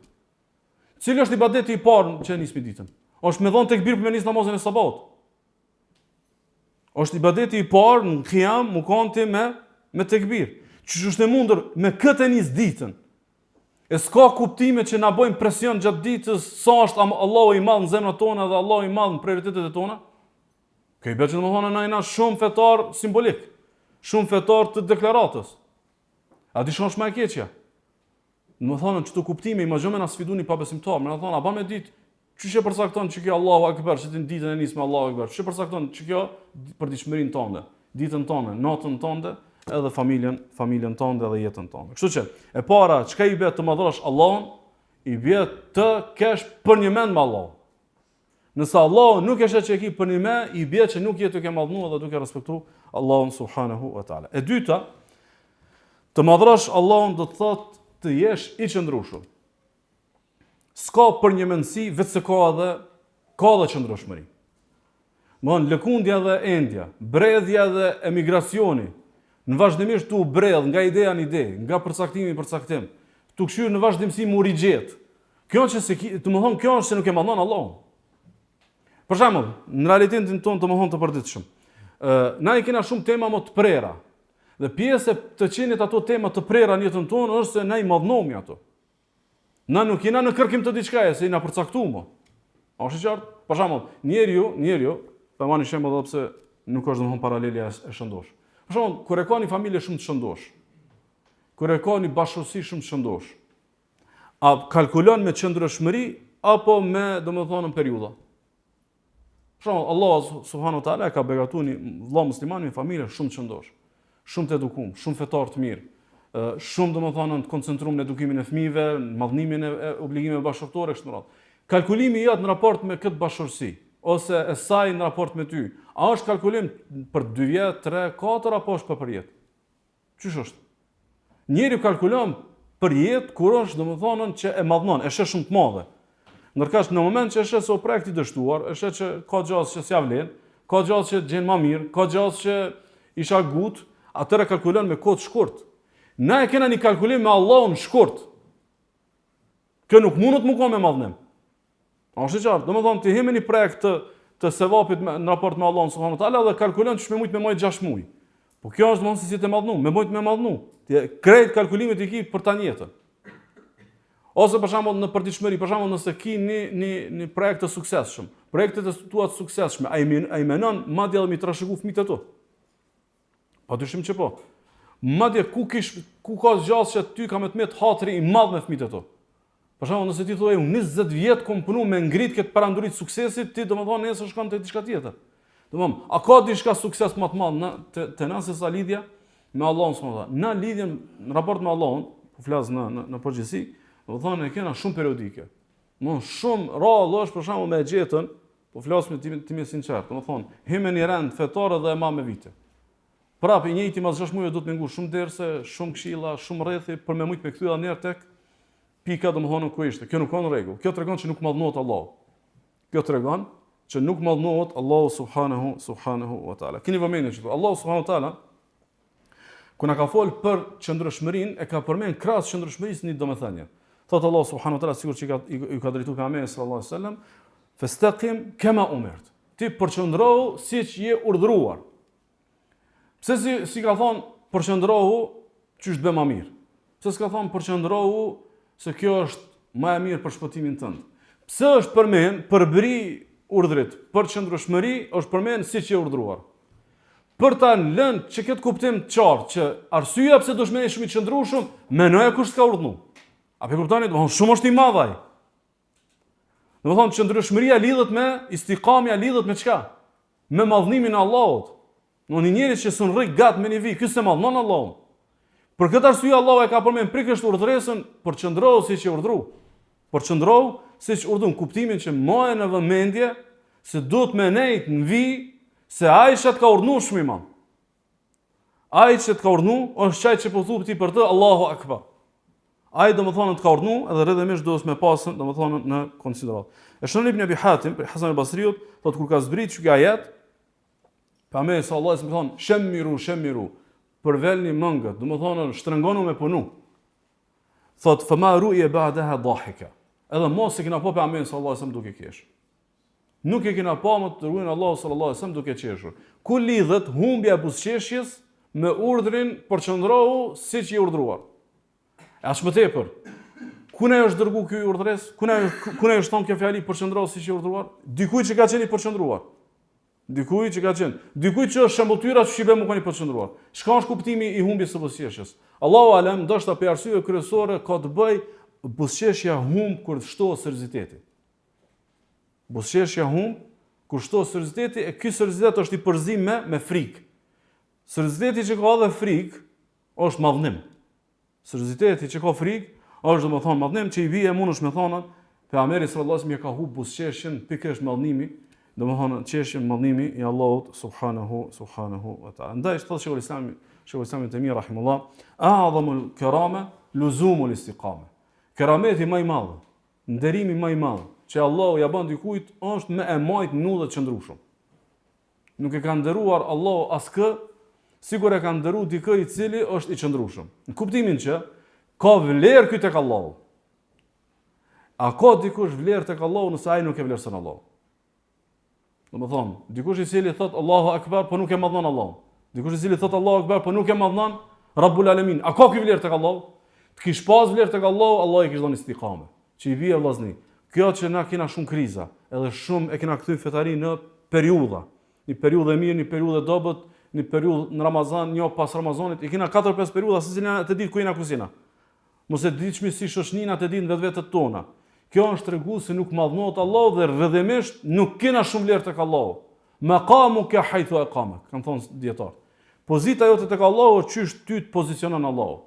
Cili është ibadeti i parë që nis me ditën? Është me dhon tekbir për me nis namazin e sabat. Është ibadeti i parë në qiyam mu konti me tekbir. Që është e mundur me këtë nis ditën. E s'ka kuptime që na bëjmë presion gjatë ditës sa është Allahu i madh në zemrat tona dhe Allahu i madh në prioritetet e tona. Këj bëjë që domethënë na jena shumë fetar simbolik, shumë fetar të deklaratës. A di shosh më e keqja? Domethënë çto kuptime imagjino na sfiduni pa besimtar, më thonë a ba me ditë çish e përcakton që kjo Allahu akbar, që ti ditën e nis me Allahu akbar. Çish e përcakton që kjo për dishmërinë tonë, ditën tonë, natën tonë, edhe familjen tonë dhe jetën tonë. Kështu që, e para, çka i bie të madhrosh Allahun, i bie të kesh për një mend me Allahun. Nëse Allahu nuk e shet që e ki për një mend, i bie që nuk je duke madhnuar dhe duke respektuar Allahun subhanahu wa taala. E dyta, të madhrosh Allahun do të thotë të jesh i qëndrueshëm. S'ka për një mendsi vetë ka edhe qëndrueshmëri. Lëkundja dhe endja, bredhja dhe emigracioni, në vazhdimisht tu bredh nga ideja në ide, nga përcaktimi për caktim, tu kshyrë në vazhdimsi mu rigjet. Kjo është se nuk e madhnon Allahun. Për shembull, në realitetin tonë të mohon të përditshëm. Na i kena shumë tema më të prera. Dhe pjesë të qenit ato tema të prera në jetën tonë është se na i madhnomi ato. Na nuk jena në kërkim të diçkaje, se jena përcaktuar. A është qartë? Për shembull, njeriu, pa marrë shembull edhe pse nuk është domthon paralelja e shëndosh. Për shembull, kur e ka një familje shumë të shëndosh, kur e ka një bashkësi shumë të shëndosh, a kalkulon me qëndrueshmëri apo me domethënë periudha? Për shembull, Allah subhanahu wa taala ka begatuar një vëlla musliman me familje shumë të shëndosh, shumë të edukuar, shumë fetar të mirë, shumë domethënë të koncentruar në edukimin e fëmijëve, në madhnimin e obligimeve bashkëtorë kështu me radhë. Kalkulimi jot në raport me këtë bashkësi ose e saj në raport me ty, a është kalkulim për 2 vjet, 3, 4 apo është për jetë? Çish është? Njeriu kalkulon për jetë kur është domethënë që e madhnon, e sheh shumë të madhe. Ndërkësh në moment që e sheh se o projekt i dështuar, e sheh që ka gjallë që s'ja vlen, ka gjallë që gjen më mirë, ka gjallë që isha gut, atëra kalkulon me kohë të shkurt. Na e kena një kalkulim me Allahun shkurt. Kjo nuk mundet më ka me madhnim. A është qartë? Domethënë ti hemi një projekt të sevapit në raport me Allahun subhanuhu teala dhe kalkulon që më me 6 muaj. Po kjo është domosdoshmë si të madhnu, me madhnu. Ti krejt kalkulimet i ki për tani jetën. Ose për shembull në përditshmëri, për shembull nëse ki një projekt të suksesshëm, projektet e tua të suksesshme, ai menon madje edhe mi trashëgu fëmijët e tu. Padyshim që po. Madje ku ka gjallë që ty ka më të met hatri i madh me fëmijët e tu. Për shembull, nëse ti thua unë 20 vjet kam punuar me ngrit këtë parandurit suksesit, ti domethënë nesër shkon te diçka tjetër. Domethënë, a ka diçka sukses më të madh te na se sa lidhja me Allahun subhanallahu teala. Na lidhjen në raport me Allahun, po flas në përgjithësi, domethënë e kena shumë periodike. Domethënë shumë rrallë është për shembull me xhetën, po flas me timin sinqert, domethënë hime në rend fetar edhe e ma me vite. Prapë i njëjti mas 6 muaj do të më ngush shumë derse, shumë këshilla, shumë rrethi për me mujt me kthylla në tek pika domethënë ku ishte. Kjo nuk ka në rregull. Kjo tregon që nuk mallnohet Allahu. Kjo tregon që nuk mallnohet Allahu subhanahu wa taala. Keni vëmendje që Allahu subhanahu wa taala kur na ka fol për qëndrueshmërinë e ka përmend krahas qëndrueshmërisë një domethënie. Thot Allah subhanahu wa taala sigurisht që i ka drejtuar pejgamberit sallallahu alaihi wasallam, "Fastaqim kama umirt." Ti përqendrohu siç je urdhëruar. Pse si ka thonë përqendrohu çysh të bëj më mirë? Pse s'ka thonë përqendrohu se kjo është më e mirë për shpëtimin tënd? Pse është përmend përbri urdhrit për qëndrueshmëri, është përmend siç je urdhëruar. Për ta lënë që këtë kuptim të qartë që arsyeja pse do shmeni shumë i qëndrueshëm, menoja kush ka urdhëruar. A pe kuptoni, domethënë shumë është i madh ai. Domethënë qëndrueshmëria lidhet me istiqamja, lidhet me çka? Me madhnimin e Allahut. Në një njerëz që s'un rrik gat me një vi, ky se madhnon Allahun. Për këtë arsye Allahu e ka përmend prikësh urdhëresën për qëndrohu siç e urdhëroi. Për qëndrohu siç urdhon kuptimin që moje në vëmendje se duhet me nejt në vi se ai që të ka urdhënuar shumë i madh. Ai që të ka urdhënuar është çaj që po thup ti për të Allahu Akbar. Ai domethënë të ka urdhënuar edhe rrëdhëmisht duhet me pasën domethënë në konsiderat. E shon Ibn Abi Hatim për Hasan al-Basriut, thotë kur ka zbrit kjo ajet, pejgamberi sallallahu alajhi wasallam thonë shemiru, përvelni mëngët, domethënë shtrëngonu me punu. Thotë fama ru'ya ba'daha dhahika. Edhe mos e kena pa pejgamberin sallallahu alajhi wasallam duke qeshur. Nuk e kena pa më të dërguarin Allahu sallallahu alajhi wasallam duke qeshur. Ku lidhet humbja e buzëqeshjes me urdhrin për qëndrohu siç i urdhëruar. As më tepër. Ku na është dërguar ky urdhres? Ku na është thonë kjo fjali për qëndrohu siç i urdhëruar? Dikujt që ka qenë i përqendruar. Dikujt që është shëmbulltyra që shqipe më kanë i përqendruar. Çka është kuptimi i humbjes së buzëqeshjes? Allahu alem, ndoshta për arsye kryesore ka të bëj buzëqeshja humb kur shtohet serioziteti. Buzëqeshja humb kur shtohet serioziteti e ky seriozitet është i përzim me frikë. Serioziteti që ka edhe frikë është madhnim. Serioziteti që ka frikë është domethënë madhnim që i bie mundesh me thonë pejgamberi sallallahu alajhi wasallam ka humb buzëqeshjen pikërisht madhnimi, domethënë çështjen madhnimi i Allahut subhanahu wa taala. Ndaj thotë Sheikhul Islam ibn Taymiyah rahimahullah, a'zamul karama luzumul istiqama. Kerameti më i madh, nderimi më i madh që Allahu ja bën dikujt është me e majt në të qëndrueshëm. Nuk e ka nderuar Allahu askë, sigur e ka nderuar dikë i cili është i qëndrueshëm. Në kuptimin që ka vlerë ky tek Allahu. A ka dikush vlerë tek Allahu nëse ai nuk e vlerëson Allahun? Domethënë, dikush i cili thot Allahu Akbar, po nuk e madhnon Allahun. Dikush i cili thot Allahu Akbar, po nuk e madhnon Rabbul Alamin. A ka ky vlerë tek Allahu? Të kish pas vlerë tek Allahu, Allah i kish dhënë istiqame. Që i bie vllazni. Kjo që na kena shumë kriza, edhe shumë e kena kthy fetarin në periudha. Një periudhë e mirë, një periudhë e dobët, një periudhë në Ramazan, një pas Ramazanit, i kena 4-5 periudha, secila të ditë ku jena kuzina. Mos e diçmi si shoqnina të ditë vetvetet tona. Kjo është treguar se nuk madhnohet Allahu dhe rrëdhëmisht nuk kena shumë vlerë tek Allahu. Maqamu ka haythu aqamak, kanë thonë dietar. Pozita jote tek Allahu është çysh ty të pozicionon Allahu.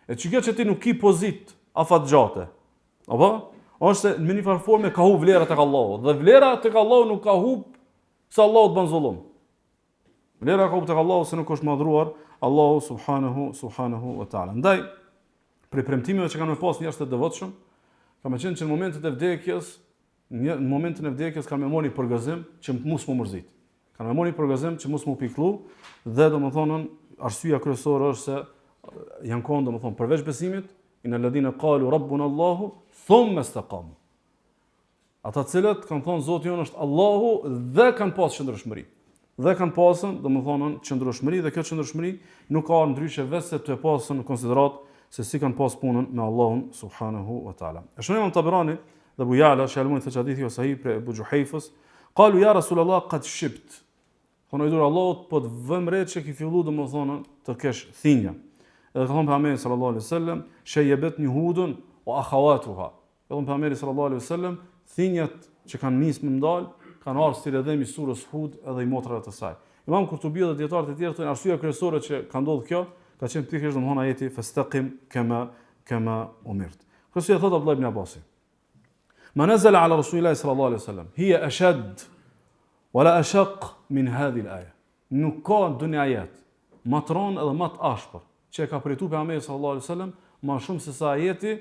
E çka që ti nuk ki pozit afatgjate. Apo? Ose në një farë forme ka humb vlera tek Allahu. Dhe vlera tek Allahu nuk ka humb se Allahu të bën zullum. Vlera ka humb tek Allahu se nuk është madhruar Allahu subhanahu wa taala. Ndaj për premtimeve që kanë me pas njerëz të devotshëm, ka më qenë që në momentet e vdekjes kanë më marrë përgazim që mos më mërzit. Kanë më marrë përgazim që mos më pikëllu dhe domethënë arsyeja kryesore është se janë kohë domethënë përveç besimit, inal ladina qalu rabbuna Allahu thumma istaqamu. Ata të cilët kanë thonë Zoti jonë është Allahu dhe kanë pas qëndrueshmëri. Dhe kanë pasën domethënë qëndrueshmëri dhe kjo qëndrueshmëri nuk ka ndryshe vetë të pasën në konsiderat se si kanë pas punën me Allahun subhanahu wa taala. E shohim Imam Taberani dhe Abu Ya'la shalmun të hadithi o sahih për Abu Juhayfës, qalu ya Rasulullah qad shibt. Thonë i dur Allahut po të vëm re që ki fillu domethënë të kesh thinja. Edhe ka thonë pejgamberi sallallahu alaihi wasallam, shayyabatni hudun wa akhawatuha. Edhe pejgamberi sallallahu alaihi wasallam, thinjat që kanë nisë më ndal, kanë ardhur si rrëdhëm i surës Hud edhe i motrave të saj. Imam Kurtubi dhe dietarët e tjerë thonë arsyeja kryesore që ka ndodhur kjo, ka qenë pikërisht domthon ajeti fastaqim kama umirt. Kështu thot Abdullah ibn Abbas. Ma nazala ala Rasulillah sallallahu alaihi wasallam hiya ashad wala ashaq min hadhihi al-aya. Nuk ka dunë ajet më të rënd edhe më të ashpër që e ka pritur pejgamberi sallallahu alaihi wasallam më shumë se sa ajeti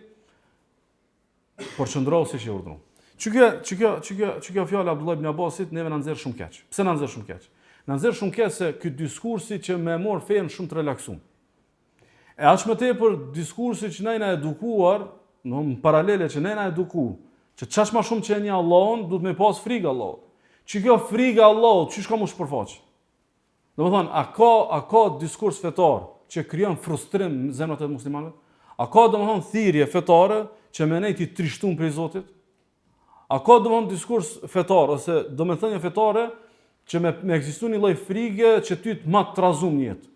por qëndrohu siç e urdhëron. Çka fjala Abdullah ibn Abbasit neve na nxjerr shumë keq. Pse na nxjerr shumë keq? Na nxjerr shumë keq se ky diskursi që më mor fen shumë të relaksuar. E aq më tepër diskursi që na edukuar, në paralele që na edukuar, që çaq më shumë që e një Allahun, duhet me pas frikë Allahut. Që kjo frikë Allahut, çish ka më shpërfaq? Domethënë, a ka diskurs fetar që krijon frustrim në zemrat e muslimanëve? A ka domethënë thirrje fetare që më nejti trishtum prej Zotit? A ka domethënë diskurs fetar ose domethënie fetare që me ekziston një lloj frike që ty të mat trazum në jetë?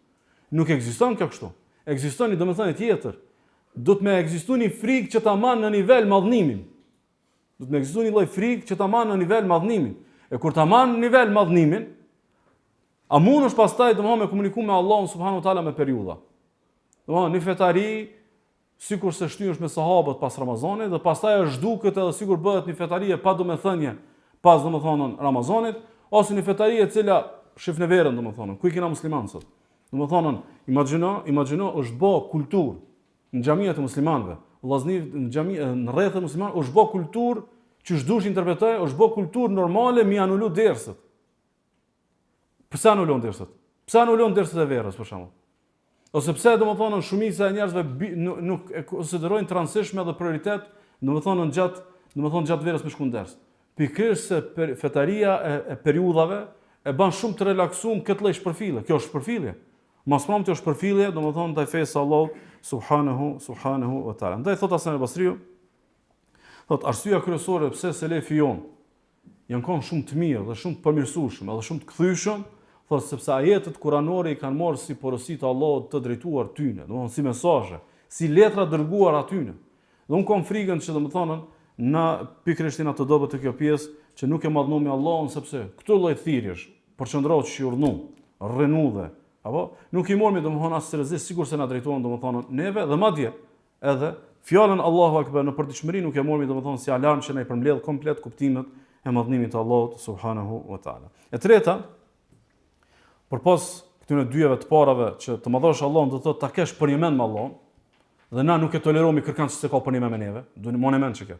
Nuk ekziston kjo kështu. Ekziston një domethënie tjetër. Do të më ekziston një frikë që ta marr në nivel madhnimin. Do të më ekziston një lloj frikë që ta marr në nivel madhnimin. E kur ta marr në nivel madhnimin, a mundesh pastaj domethënë me komuniku me Allahun subhanahu wa taala me periudha. Domethënë në fetari sikur se shtyhesh me sahabët pas Ramazanit dhe pastaj është duket edhe sikur bëhet një fetari e pa domethënie pas domethënë Ramazanit ose një fetari e cila shif në verën domethënë. Ku i kena muslimanë sot? Domethënë, imagjino është bë kulturë në xhamiat e muslimanëve. Vllazni në xhami në rreth e muslimanëve është bë kulturë që ç'dush interpretoj, është bë kulturë normale mi anulu dersët. Pse anulon dersët? Pse anulon dersët e verës për shembull? Ose pse domethënë shumica e njerëzve nuk e konsiderojnë të rëndësishme dhe prioritet, domethënë gjatë verës me shku në ders. Pikërisht se fetaria e periudhave e bën shumë të relaksuar këtë lloj shpërfillje. Kjo është shpërfillje. Mas pramti është shpërfillje, domethënë ndaj fesë së Allahut subhanahu wa taala. Ndaj thot Hasan al-Basriu, thot arsyeja kryesore pse selefi jon janë kon shumë të mirë dhe shumë të përmirësueshëm, edhe shumë të kthyeshëm, thot sepse ajetet kuranore i kanë marrë si porosi të Allahut të drejtuar tyne, domethënë si mesazhe, si letra dërguar atyne. Dhe un kam frikën që domethënë na pikërisht në ato dobët të kjo pjesë që nuk e madhnom me Allahun sepse këtë lloj thirrjesh përqendrohet që urdhnu, rrenudhe, apo nuk i mormi domethënë as seriozisht sikur se na drejtuan domethënë neve dhe madje edhe fjalën Allahu Akbar në përditshmëri nuk e mormi domethënë si alarm që na i përmbledh komplet kuptimet e madhnimit të Allahut subhanahu wa taala. E treta, përpas këtyre dyjave të parave që të madhosh Allahun do të thotë ta kesh përmend me Allahun dhe na nuk e tolerojmë kërkan që se ka përmend me neve, duhet më mend çka.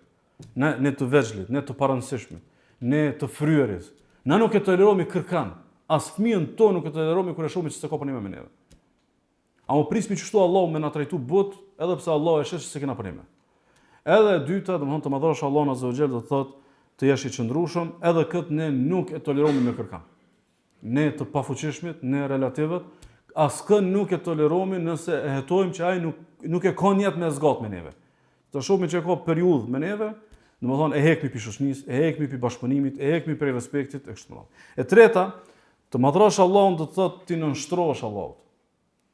Ne të veçlit, ne të parancishmit, ne të fryerit. Na nuk e tolerojmë kërkan. As fëmijën tonë nuk e tolerojmë kur e shohim që s'ka përmend me neve. A më prismi çështu Allahu me na trajtu but, edhe pse Allahu e sheh se kena përmend. Edhe e dyta, domethënë të madhrosh Allahun azza wa xal do të thotë të jesh i qëndrueshëm, edhe këtë ne nuk e tolerojmë me kërkan. Ne të pafuqishmit, ne relativet, askë nuk e tolerojmë nëse e hetojmë që ai nuk e ka njet me zgat me neve. Të shohim që ka periudhë me neve, domethënë e hekmi pi shoqënisë, e hekmi pi bashkëpunimit, e hekmi prej respektit e kështu me radhë. E treta, të madhrosh Allahun do të thotë ti nënshtrohesh Allahut.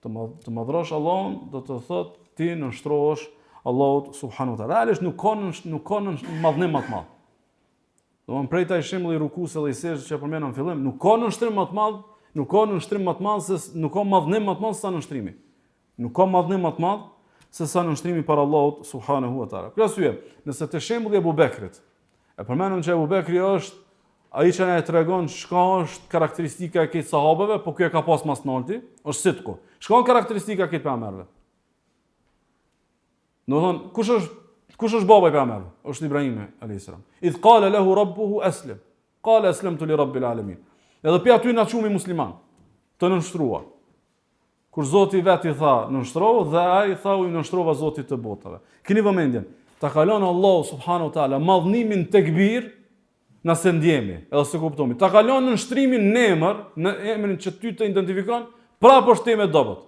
Të madhrosh Allahun do të thotë ti nënshtrohesh Allahut subhanahu wa taala. Realisht nuk ka madhnim më të madh. Domthonë prej taj shembulli rukus edhe i sejdës që përmendëm në fillim, nuk ka nënshtrim më të madh, nuk ka nënshtrim më të madh se nuk ka madhnim më të madh se sa nënshtrimi. Nuk ka madhnim më të madh se sa nënshtrimi para Allahut subhanahu wa taala. Për arsye, nëse te shembulli e Abu Bekrit, e përmendëm që Abu Bekri është ai që na e tregon çka është karakteristika e këtij sahabeve, po ky e ka pas masnalti, është sidku. Çka është karakteristika e këtij pejgamberëve? Domthonë, kush është baba i pejgamberit? Është Ibrahimi alayhis salam. Idh qala lahu rabbuhu aslim. Qala aslamtu li rabbil alamin. Edhe pe aty na çumi musliman, të nënshtruar. Kur Zoti vetë i tha nënshtrohu dhe ai tha u nënshtrova Zotit të botave. Keni vëmendjen, ta kalon Allahu subhanahu wa taala madhnimin tekbir nëse ndjemi, edhe se kuptomi. Ta kalon nënshtrimin në emër, në emrin që ty të identifikon, prapë është temë dobët.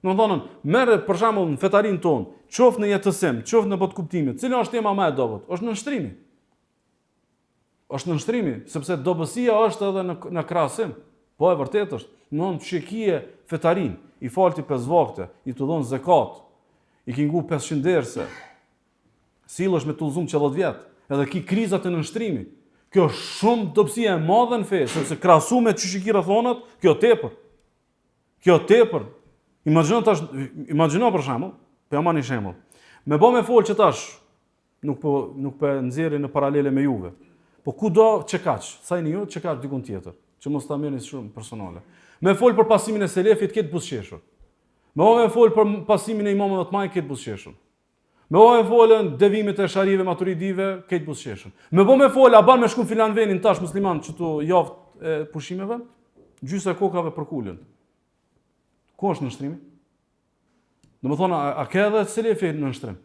Do të thonë, merr për shembull në fetarin ton, qoftë në jetësim, qoftë në botë kuptimit, cila është tema më e dobët? Është nënshtrimi. Është nënshtrimi, sepse dobësia është edhe në krahasim. Po e vërtet është. Domthonë çekie fetarin, i falti 5 vakte, i të dhon zakat, i ki ngu 500 derse. Sillesh me tullzum që 10 vjet, edhe ki krizat e nënshtrimit. Kjo është shumë dobësia e madhe në fe, sepse krahasu me çuçi rrethonat, kjo tepër. Kjo tepër. Imagjino për shembull, po jam një shembull. Me bë me fol që tash nuk po nxjerrin në paralele me juve. Po kudo çekaç, sa jeni ju, çekaç dikun tjetër, që mos ta merrni shumë personale. Me fol për pasimin e selefit këtë buzëqeshur. Me fol për pasimin e imamëve të mëdhenj këtë buzëqeshur. Me bo me folën devimet e sharive, maturidive, këtë busqeshën. Me bo me folë, a ban me shku filan venin tash musliman që tu javët e pushimeve, gjysë e kokave për kullën. Ku është nështrimi? Dhe më thonë, a ke edhe selefi në nështrim?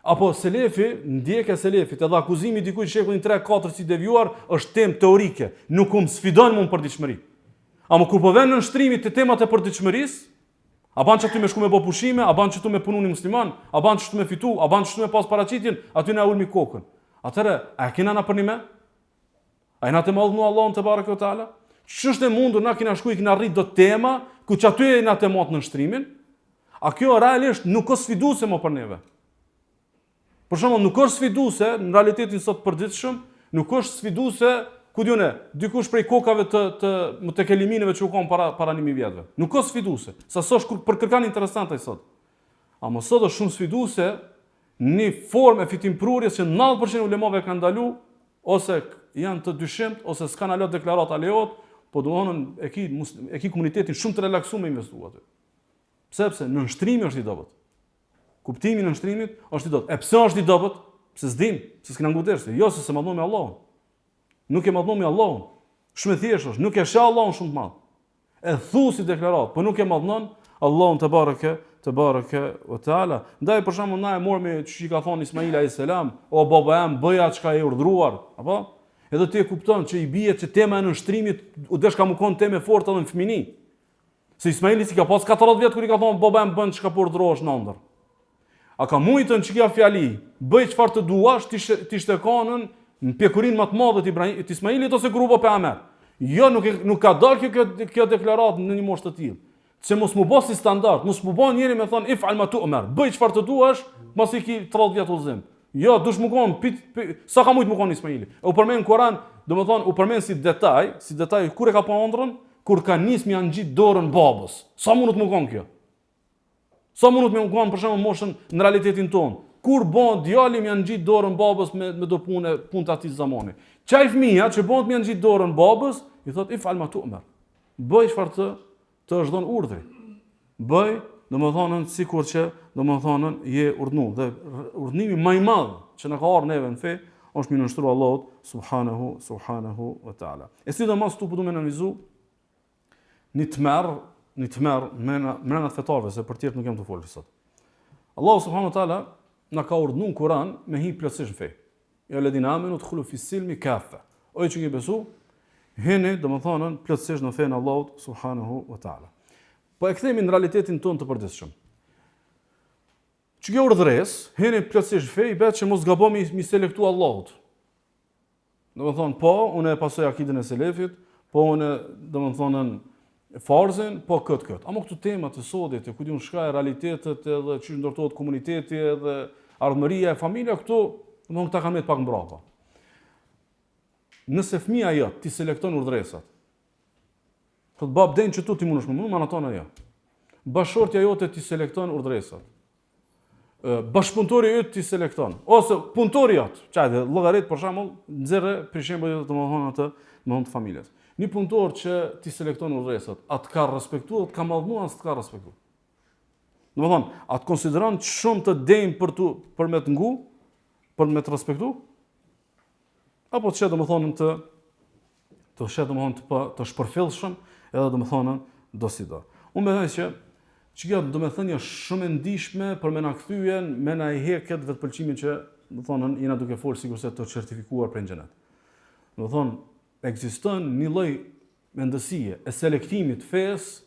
Apo selefi, ndjekja selefit, edhe akuzimi dikuj shekullin 3-4 si devjuar, është temë teorike, nuk sfidon mund për diqëmëri. A më kur po vjen në nështrimi të temat e përditshmërisë, a ban që ty me shku me bo pushime, a ban që tu me punu një musliman, a ban që tu me fitu, a ban që tu me pas paraqitjen, aty na ulmi kokën. Atëre, a kena na për një me? A jena të madhnu Allahun te bareke ve teala? Ç'është e mundur na kena shku i kena rrit do tema, ku që aty jena të matë në nështrimin, a kjo realisht nuk është sfiduese më për neve. Për shembull, nuk është sfiduese në realitetin sot përditshëm, nuk është sfiduese ku diune, dikush prej kokave të kelimineve që u kanë para 1000 vjetëve. Nuk është sfiduese, sa s'është për kërkan interesante sot. Ama sot është shumë sfiduese një formë e fitimprurjes që 90% ulemave kanë ndalu, ose janë të dyshimt, ose s'kan alot deklarata lejohet, po duonon e ki komunitetin shumë të relaksuar me investu aty. Sepse në nështrimi është i dobët. Kuptimi në nështrimit është i dobët. E pse është i dobët? Pse s'dim, se s'kena ngutërsi, jo se madhnu me Allahun. Nuk e madhnu me Allahun. Shumë thjesht është, nuk e sheh Allahun shumë të madh. E thu si deklarat, po nuk e madhnon Allahun te bareke ve teala. Ndaj për shembull na e mormi ç'i ka thonë Ismail alayhis salam, o baba jam, bëja çka e urdhruar, apo? Edhe ti e kupton që i bie që tema e nështrimit u desh ka më kon temë fortë edhe në fëmini. Se Ismaili si ka pas 40 vjet kur i ka thonë baba jam bën çka po urdhrohesh në ëndër. A ka mujtën që kja fjali, bëj çfarë të duash, ti shtekanën në pjekurin më të madhe të Ismailit ose grupo pe Amer. Jo, nuk ka dalë kjo deklarat në një moshë të tillë. Se mos mu bo si standard, mos mu bo njeri me thonë if'al ma tu'mar, bëj çfarë të duash, mos i ki 30 vjet udhëzim. Jo, dush mu konë, sa ka mujt mu konë Ismaili. E u përmen në Koran, do më thonë, u përmen si detaj, kur e ka pa ëndrën, kur ka nis me janë gjitë dorën babës. Sa mundet mu konë kjo? Sa mundet me konë për shembull moshën në realitetin tonë? Kur bon djali më janë gjitë dorën babës me do punë të atij zamani. Çaj fëmia që bon më janë gjitë dorën babës, i thot if'al ma tu'mar. Bëj çfarë të është dhënë urdhri. Bëj, domethënë sikur që domethënë je urdhnu dhe urdhnimi më i madh që na ka ardhur neve në fe është me nështru Allahut subhanahu wa taala. E sidomos tu po duam të analizu një tmerr mëna fetarëve se për tjerë nuk jam të folur sot. Allahu subhanahu wa taala na ka urdhnuar në Kur'an me hi plotësisht në fe. Ja ledina amanu udkhulu fi silmi kafa. O që ke besu, hini domethënë plotësisht në fen Allahut subhanahu wa taala. Po e kthemi në realitetin tonë të përditshëm. Që kjo urdhres, hini plotësisht fe, i bet që mos gabomi mi selektu Allahut. Domethënë po, unë e pasoj akidën e selefit, po unë domethënë farzën, po këtë. Ama këtu temat e sodit, ku diun shka e realitetet edhe çu ndërtohet komuniteti edhe ardhmëria e familja këtu, domethënë këta kanë me të pak mbrapa. Nëse fëmia jot ti selekton urdhresat. Thot bab den që tu ti mundesh më manaton ajo. Bashortja jote ti selekton urdhresat. Bashkëpunëtori yt ti selekton ose punëtori jot, çajë llogarit për shembull, nxjerrë për shembull domethënë atë në të familjes. Një punëtor që ti selekton urdhresat, atë ka respektuar, atë ka mallnuar, atë ka respektuar. Domethënë, atë konsideron shumë të denj për me të ngu, për me të respektu, apo të shetë domethënë të shpërfillshëm, edhe domethënë do si do. Unë mendoj që kjo domethënie është shumë e ndihshme për me na kthyen, me na i heket vetpëlqimin që domethënë jena duke folë sigurisht të certifikuar për xhenet. Domethënë ekziston një lloj mendësie e selektimit fesë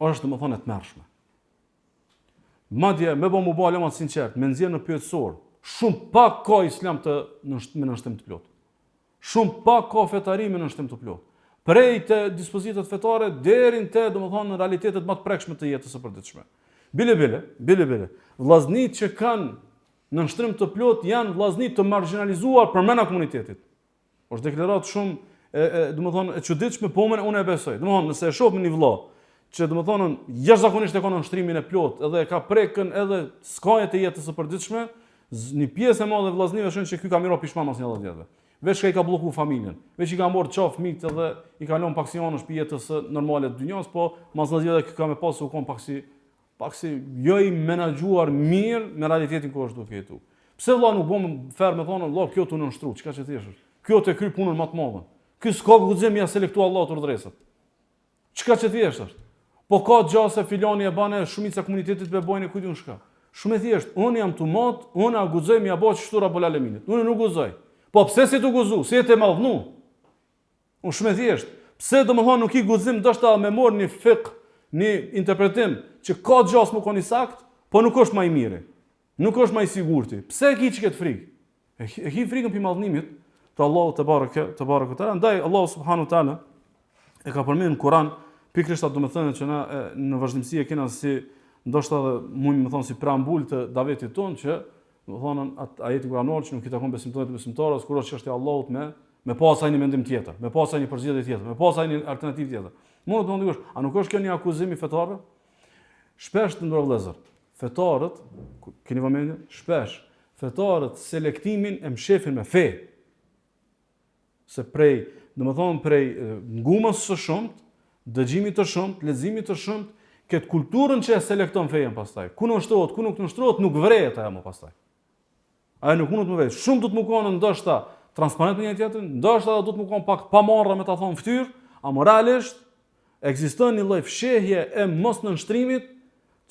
është domethënë e tmerrshme. Madje me bëmu bale më sinqert, me nxjerr në pyetësor, shumë pak ka islam me nënshtim të plot. Shumë pak ka fetari me nënshtim të plot. Prej të dispozitat fetare deri te domethënë në realitetet më të prekshme të jetës së përditshme. Bile. Vllaznitë që kanë nënshtrim të plot janë vllaznitë të marginalizuar përmena komunitetit. Është deklarat shumë domethënë e çuditshme, po unë e besoj. Domethënë nëse e shoh me një vëlla që domethënë jashtëzakonisht e ka nënshtrimin e plot, edhe e ka prekën edhe skajet e jetës së përditshme, një pjesë e madhe e vllaznive shohin se ky ka mirë pishman mas 10 vjetëve. Veç ka i ka blloku familjen, veç i ka marrë qaf fëmijët edhe i ka lënë paksionësh për jetës normale të dynjas, po mas 10 vjetëve ky ka me pasur kon paksi pak si jo i menaxhuar mirë me realitetin ku është duke jetu. Pse vëlla nuk bëm ferm me thonë, vëlla kjo tu nënshtru, çka që thjesht. Kjo te kry punën më të madhe. Ky s'ka guxim ja selektua Allahu urdhresat. Çka që thjesht është. Po ka gjase filani e bane shumica komunitetit me bojnë kujt unë shka. Shumë e thjesht, unë jam të mot, unë a guxoj me ja bëj çështura Rabbul Alaminit. Unë nuk guxoj. Po pse si tu guxu? Si e të madhnu? Unë shumë e thjesht. Pse domethënë nuk i guxim ndoshta me marr një fiqh, një interpretim që ka gjas më koni sakt, po nuk është më i miri. Nuk është më i sigurti. Pse e ki çket frikë? E ki frikën për madhnimit të Allahu te bareke te. Andaj Allahu subhanahu taala e ka përmendur në Kur'an pikërisht atë domethënë që na në vazhdimsi e kena si ndoshta edhe mund të thonë si preambul të davetit ton që domethënë atë ajeti kuranor që nuk i takon besimtarët e besimtarës kur është çështja e Allahut me pas ai një mendim tjetër, me pas ai një përzgjedhje tjetër, me pas ai një alternativë tjetër. Mund të thonë a nuk është kjo një akuzim i fetarëve? Shpesh të ndërë vëllezër, fetarët, keni vëmendje, shpesh fetarët selektimin e mshefin me fe. Se prej, domethënë prej ngumës së shumt, dëgjimit të shumt, leximit të shumt, këtë kulturën që e selekton fejen pastaj. Ku nështrohet, ku nuk nështrohet, nuk vrehet ajo më pastaj. Ajo nuk mund të më vetë. Shumë do të më konë ndoshta transparent me një tjetrin, ndoshta do të më konë pak pa marrë me ta thonë fytyrë, a moralisht ekziston një lloj fshehje e mos nënshtrimit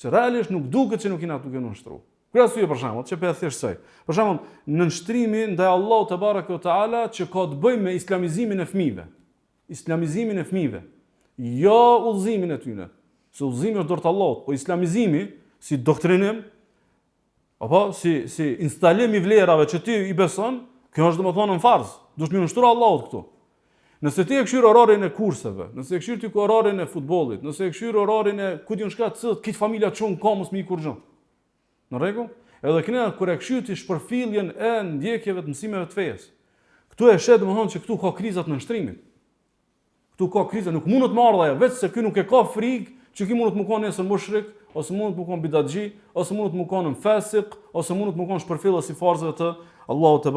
që realisht nuk duket që nuk jena duke nënshtruar. Për arsye për shembull, që për thjeshtësoj. Për shembull, nënshtrimi ndaj Allahut te bareke ve teala që ka të bëjë me islamizimin e fëmijëve. Islamizimin e fëmijëve. Jo udhëzimin e tyre. Se udhëzimi është dorë të Allahut, po islamizimi si doktrinim apo si instalim i vlerave që ti i beson, kjo është domethënë në farz. Duhet të nënshtruar Allahut këtu. Nëse ti e këshir orarin e kurseve, nëse e këshir ti orarin e futbollit, nëse e këshir orarin e ku diun shka të këtë familja çon komos me kur gjë. Në rregull? Edhe këna kur e këshir ti shpërfilljen e ndjekjeve të mësimeve të fesë. Ktu e shet domethënë që këtu ka krizat në nështrimit. Ktu ka kriza, nuk mund të marrë ajo, vetë se ky nuk e ka frikë që ky mund të më konë nesër mushrik, ose mund të më konë bidatxhi, ose mund të më konë fasik, ose mund të më konë shpërfillës i farzave të Allahu te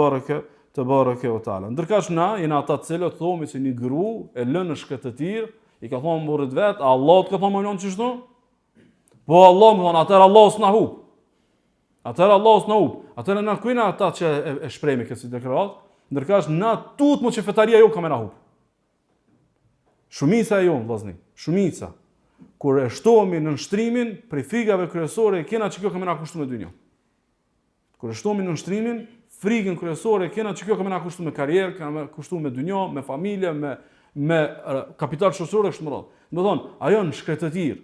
bareke ve taala. Ndërkaq na jena ata të cilët thomi se një gru e lënë në shkëtetir, i ka thonë burrit vet, Allahu të ka thonë më lon çështo? Po Allah më thonë, atëherë Allahu s'na hub. Atëherë Allahu s'na hub. Atëherë na kujna ata që e shprehmi këtë si deklarat, ndërkaq na tut më që fetaria jo ka më na hub. Shumica e jon vllazni, shumica kur e shtohemi në nshtrimin prej frikave kryesore kena që kjo ka më na kushtuar me dynjë. Kur e shtohemi në nshtrimin frikën kryesore kena që kjo ka më na kushtuar me karrierë, ka më kushtuar me dynjë, me familje, me kapital shoqëror kështu më radh. Do thonë, ajo në shkretëtir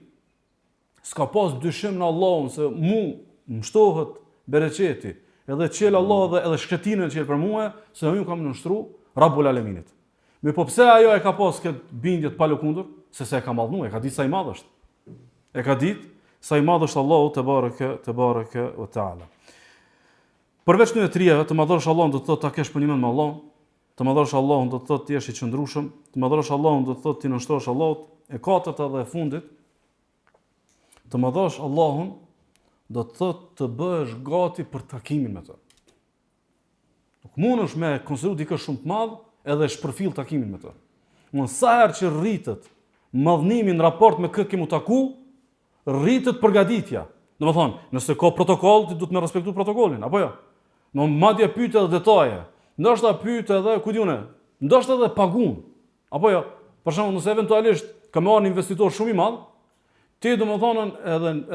s'ka pas dyshim në Allahun se më shtohet bereqeti, edhe qel Allah dhe edhe shkretinën që për mua, se unë kam nënshtruar Rabbul Alaminit. Me po pse ajo e ka pas këtë bindje të palëkundur, se e ka madhnuar, e ka ditë sa i madh është. E ka ditë sa i madh është Allahu te bareke ve taala. Përveç këtyre trijave, të madhërosh Allahun do të thotë ta kesh punimin me Allah, të madhërosh Allahun do të thotë ti jesh i qëndrueshëm, të madhërosh Allahun do të thotë ti nënshtrohesh Allahut, e katërta dhe e fundit, të madhërosh Allahun do të thotë të bëhesh gati për takimin me të. Nuk mundesh me konsideru dikë shumë të madh edhe shpërfill takimin me të. Mund sa herë që rritet madhnimi në raport me kë kemu taku, rritet përgatitja. Domethënë, nëse ka protokoll, ti duhet me respektu protokollin, apo jo? Në madje pyet edhe detaje. Ndoshta pyet edhe ku diunë, ndoshta edhe pagun. Apo jo? Për shembull, nëse eventualisht ka marrë një investitor shumë i madh, ti domethënë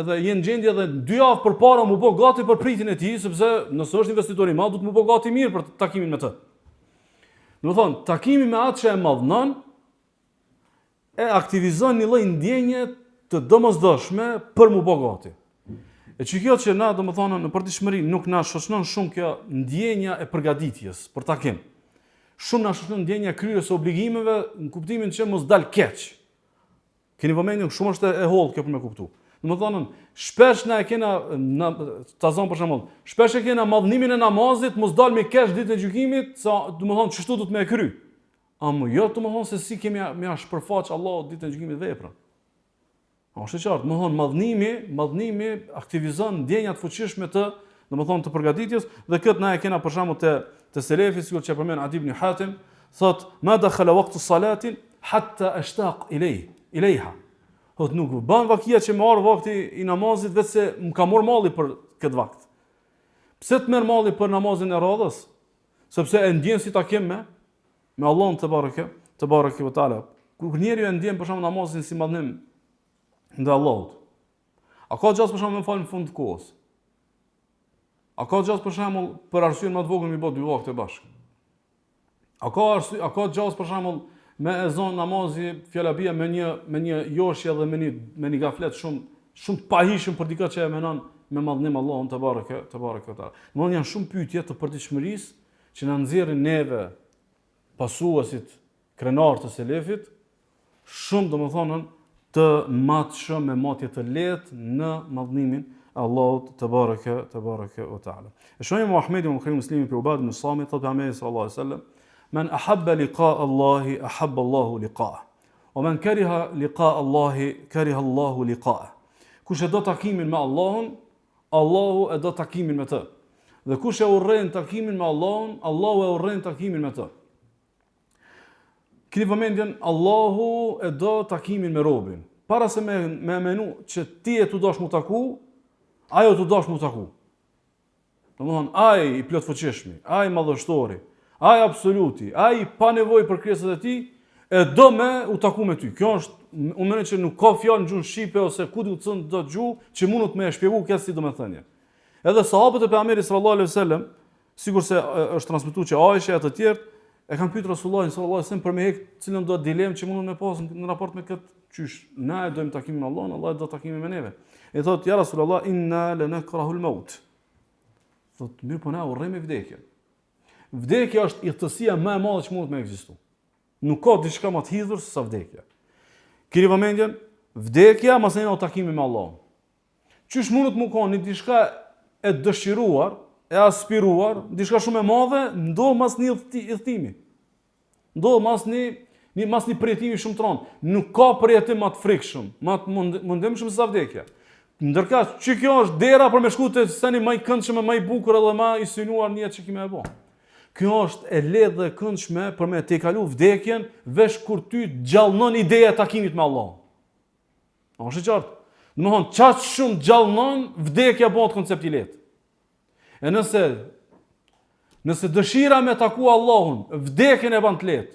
edhe je në gjendje edhe 2 javë përpara mu bë gati për pritjen e tij, sepse nëse është investitor i madh, duhet mu bë gati mirë për takimin me të. Domethënë, takimi me atë që e madhnon e aktivizon një lloj ndjenje të domosdoshme për mu bë gati. E që kjo që na, domethënë, në përditshmëri nuk na shoqëron shumë kjo ndjenja e përgatitjes për takim. Shumë na shoqëron ndjenja e kryerjes së obligimeve në kuptimin që mos dal keq. Keni vëmendje, shumë është e hollë kjo për me kuptu. Domethënë, shpesh na e kena ta zon për shembull, shpesh e kena madhnimin e namazit, mos dal me keq ditën e gjykimit, sa domethënë çështu do të më kry. Amë jo domethënë se si kemi më shpërfaq Allahu ditën e gjykimit veprën. Është qartë, domethënë madhnimi aktivizon ndjenjat fuqishme të, domethënë të përgatitjes dhe këtë na e kena për shembull te selefi, sikur që përmend Adi ibn Hatim, thot: "Ma dakhala waqtu salatin hatta ashtaq ilayha." Thot nuk bën vakia që më marr vakti i namazit vetë se më ka marr malli për këtë vakt. Pse të merr malli për namazin e radhës? Sepse e ndjen si takim me Allahun te bareke ve taala. Kur njeriu e ndjen për shembull namazin si madhnim ndaj Allahut. A ka gjasë për shembull me fal në fund të kohës? A ka gjasë për shembull për arsye më të vogël mi bë 2 vakte bashkë? A ka gjasë për shembull me ezan namazi fjalabia me një joshje dhe me një gaflet shumë të pahishëm për dikë që e menon me madhnim Allahun te bareke taala. Domthonë janë shumë pyetje të përditshmërisë që na nxjerrin neve pasuesit krenar të selefit, shumë domethënë të matshëm me matje të lehtë në madhnimin e Allahut te bareke taala. E shohim Muhamedi muslimi për Ubad ibn Samit thotë Muhamedi sallallahu alaihi wasallam: "Men ahabba liqa Allahi ahabba Allahu liqa'ah. Wa man kariha liqa Allahi kariha Allahu liqa'ah." Kush e do takimin me Allahun, Allahu e do takimin me të. Dhe kush e urren takimin me Allahun, Allahu e urren takimin me të. Keni vëmendjen, Allahu e do takimin me robin. Para se me menu që ti e të dosh mu taku, ajo të dosh mu taku. Domethënë, ai i plot fuqishmi, ai madhështori, ai absoluti, ai pa nevojë për krijesat e tij, e do me u taku me ty. Kjo është, unë mendoj që nuk ka fjalë në gjuhën shqipe ose ku diu thon do gjuhë që mund të më shpjegoj këtë si domethënie. Edhe sahabët e pejgamberit sallallahu alaihi wasallam, sigurisht është transmetuar që Aisha e të tjerë e kanë pyetur Resulullahin sallallahu alaihi wasallam për me hek cilën do dilemë që mundun me pas në raport me këtë qysh. Na e dojmë takimin me Allahun, Allah e do takimin me neve. E thotë ja Rasulullah inna lanakrahu al-maut. Thotë mirë po na urrejmë vdekjen. Vdekja është irtësia më e madhe që mund të më ekzistojë. Nuk ka diçka më të hidhur se sa vdekja. Keni vëmendjen? Vdekja mos e në takimin me Allahun. Qysh mund të më ka një diçka e dëshiruar, e aspiruar, diçka shumë e madhe, ndodh mas një udhtimi. Ndodh mas një përjetimi shumë të rëndë. Nuk ka përjetim më të frikshëm, më të mundëmshëm se sa vdekja. Ndërkësh, që kjo është dera për me shku te seni më i këndshëm, më i bukur edhe më i synuar në jetë që kimë e bë. Kjo është e lehtë dhe e këndshme për me të kalu vdekjen veç kur ty gjallënon ideja e takimit me Allahun. Është e qartë. Domethënë, çaq shumë gjallënon, vdekja bëhet koncept i lehtë. E nëse dëshira me taku Allahun, vdekjen e bën të lehtë.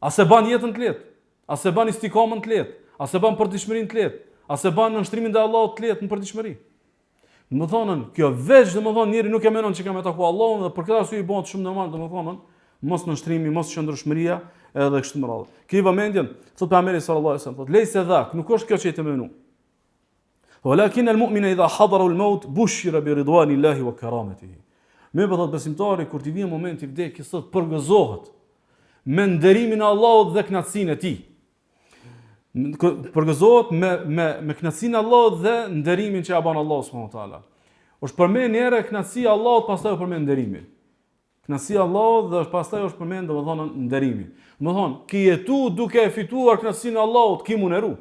A se bën jetën të lehtë? A se bën istikamën të lehtë? A se bën përditshmërinë të lehtë? A se bën nënshtrimin ndaj Allahut të lehtë në përditshmëri? Domethënë, kjo veç domethënë njëri nuk e mendon që ka me taku Allahun dhe për këtë arsye i bëhet shumë normal domethënë mos nënshtrimi, mos qëndrueshmëria edhe kështu me radhë. Keni vëmendjen, thotë pejgamberi sallallahu alajhi wasallam, thotë lejse dhak, nuk është kjo që i të menu. Walakin al-mu'minu idha hadara al-maut bushira bi ridwanillahi wa karamatihi. Me bëhet besimtari kur t'i vjen momenti i vdekjes sot përgëzohet me nderimin e Allahut dhe kënaqësinë e tij. Përgëzohet me kënaqësinë e Allahut dhe nderimin që ja bën Allahu subhanahu wa taala. Është përmend një herë kënaqësia e Allahut, pastaj është përmend nderimi. Kënaqësia e Allahut dhe pastaj është përmend domethënë nderimi. Domethënë, ki jetu duke e fituar kënaqësinë e Allahut, ki muneru.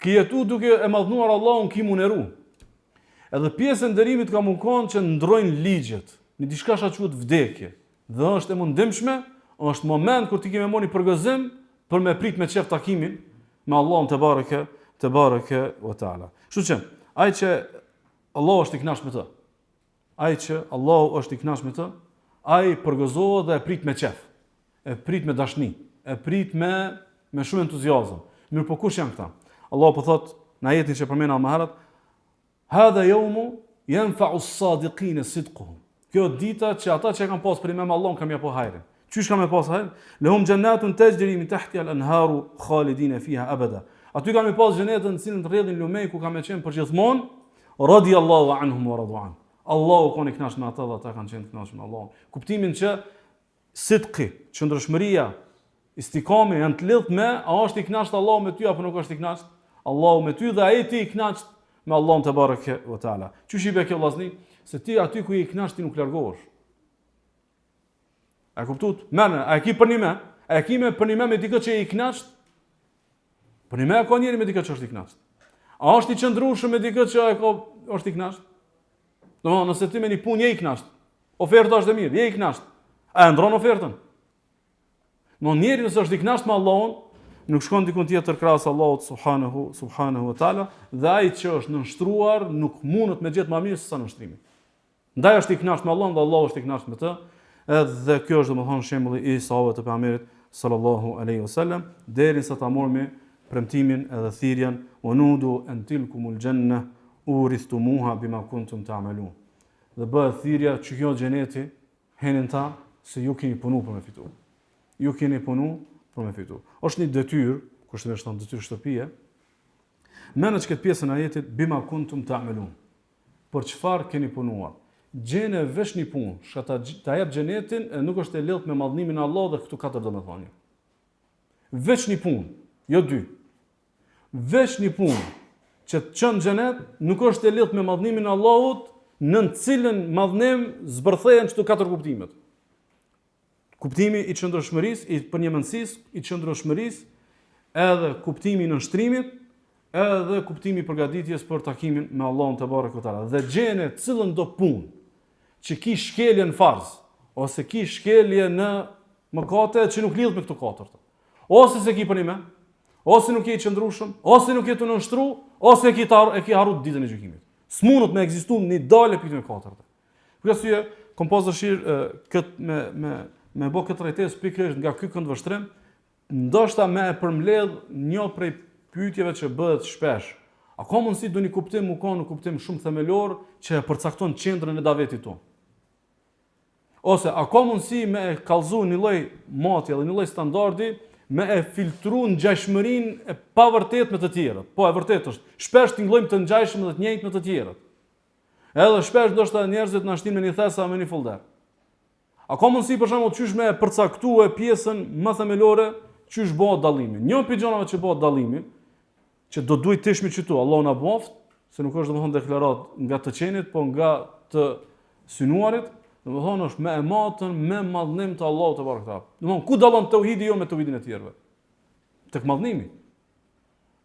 Ki jetu duke e madhnuar Allahun, ki muneru. Edhe pjesë e nderimit ka mundkon që ndrojnë ligjet, në diçka që quhet vdekje. Dhe është e mundimshme, është moment kur ti ke më moni përgëzim për me prit me qef takimin me Allahun te bareke ve taala. Kështu që ai që Allahu është i kënaqur me të, ai që Allahu është i kënaqur me të, ai përgëzohet dhe e prit me qef, e prit me dashni, e prit me shumë entuziazëm. Mirë po kush janë këta? Allahu po thot në ajetin që përmenda më herët, hadha yawmu yanfa'u as-sadiqina sidquhum. Kjo dita që ata që kanë pas për me Allahun kanë apo hajrin. Çish kanë pas hajrin? Lahum jannatun tajri min tahtiha al-anharu khalidina fiha abada. Aty kanë pas xhenetën në cilën rrjedhin lumej ku kanë qenë përgjithmonë, radiyallahu anhum wa radu an. Allahu ka kënaqur me ata dhe ata kanë qenë të kënaqur me Allahun. Kuptimin që sidqi, qëndrueshmëria, istikami janë të lidhur me a është i kënaqur Allahu me ty apo nuk është i kënaqur Allahu me ty dhe ai ti i kënaqur me Allahun te bareke ve taala. Çuçi be kjo vllazni, se ti aty ku je i kënaqur ti nuk largohesh. A kuptuat? Mëna, a ki për një me? A ki për një me dikë që je i kënaqur? Për një me ka njëri me dikë që është i kënaqur. A është i qëndrueshëm me dikë që është i kënaqur? Domethënë, nëse ti me një punë je i kënaqur, oferta është e mirë, je i kënaqur. A e ndron ofertën? Njëri nëse është i kënaqur me Allahun, nuk shkon dikun tjetër krahas Allahut subhanahu wa taala, dhe ai që është nënshtruar nuk mundet me gjetë më mirë se sa nënshtrimi. Ndaj është i kënaqur me Allahun dhe Allahu është i kënaqur me të. Edhe kjo është domethënë shembulli i sahabëve të pejgamberit sallallahu alaihi wasallam, derisa ta mormi premtimin edhe thirrjen unudu an tilkumul janna uristumuha bima kuntum ta'malun. Dhe bëhet thirrja që kjo xheneti henin ta se ju keni punu për me fitu. Ju keni punu për me fitu. Është një detyrë, kushtimisht në detyrë shtëpie, menë që këtë pjesën e ajetit bima kuntum ta'malun. Për çfarë keni punuar? Gjene vesh një punë, shka ta jep xhenetin e nuk është e lidhur me madhnimin e Allahut dhe këtu katër domethënie. Veç një punë, jo dy. Veç një punë që të çon xhenet nuk është e lidhur me madhnimin e Allahut, në cilën madhnim zbërthehen këto katër kuptimet. Kuptimi i qëndrueshmërisë, i përnjëmënsisë, i qëndrueshmërisë, edhe kuptimi i nënshtrimit, edhe kuptimi i përgatitjes për takimin me Allahun te barekuhu teala. Dhe gjene cilën do punë që ki shkelje në farz, ose ki shkelje në mëkate që nuk lidhet me këto katër. Ose se ki punime, ose nuk je i qëndrueshëm, ose nuk je të nënshtru, ose e ki harru ditën e gjykimit. S'munët me ekzistu një dalë për këto katër. Për arsye, kom pas dëshirë këtë me bë këtë trajtesë pikërisht nga ky këndvështrim, ndoshta me e përmbledh një prej pyetjeve që bëhet shpesh. A ka mundësi do një kuptim u ka në kuptim shumë themelor që e përcakton qendrën e davetit tonë? Ose a ka mundësi me e kallëzu një lloj matje dhe një lloj standardi me e filtru ngjashmërinë e pavërtet me të tjerët? Po, e vërtet është. Shpesh tingëllojmë të ngjashëm dhe të njëjtë me të tjerët. Edhe shpesh ndoshta njerëzit na shtin me një thesa me një folder. A ka mundësi për shembull çysh me e përcaktue pjesën më themelore, çysh bëhet dallimi? Një prej gjërave që bëhet dallimi, që do duhet të ishmi këtu, Allahu na boft, se nuk është domethënë deklarat nga të qenit, po nga të synuarit, domethënë është me ematën, me madhnim të Allahut te barekuhu. Domethënë ku dallon tauhidi jo me tauhidin e tjerëve? Tek madhnimi.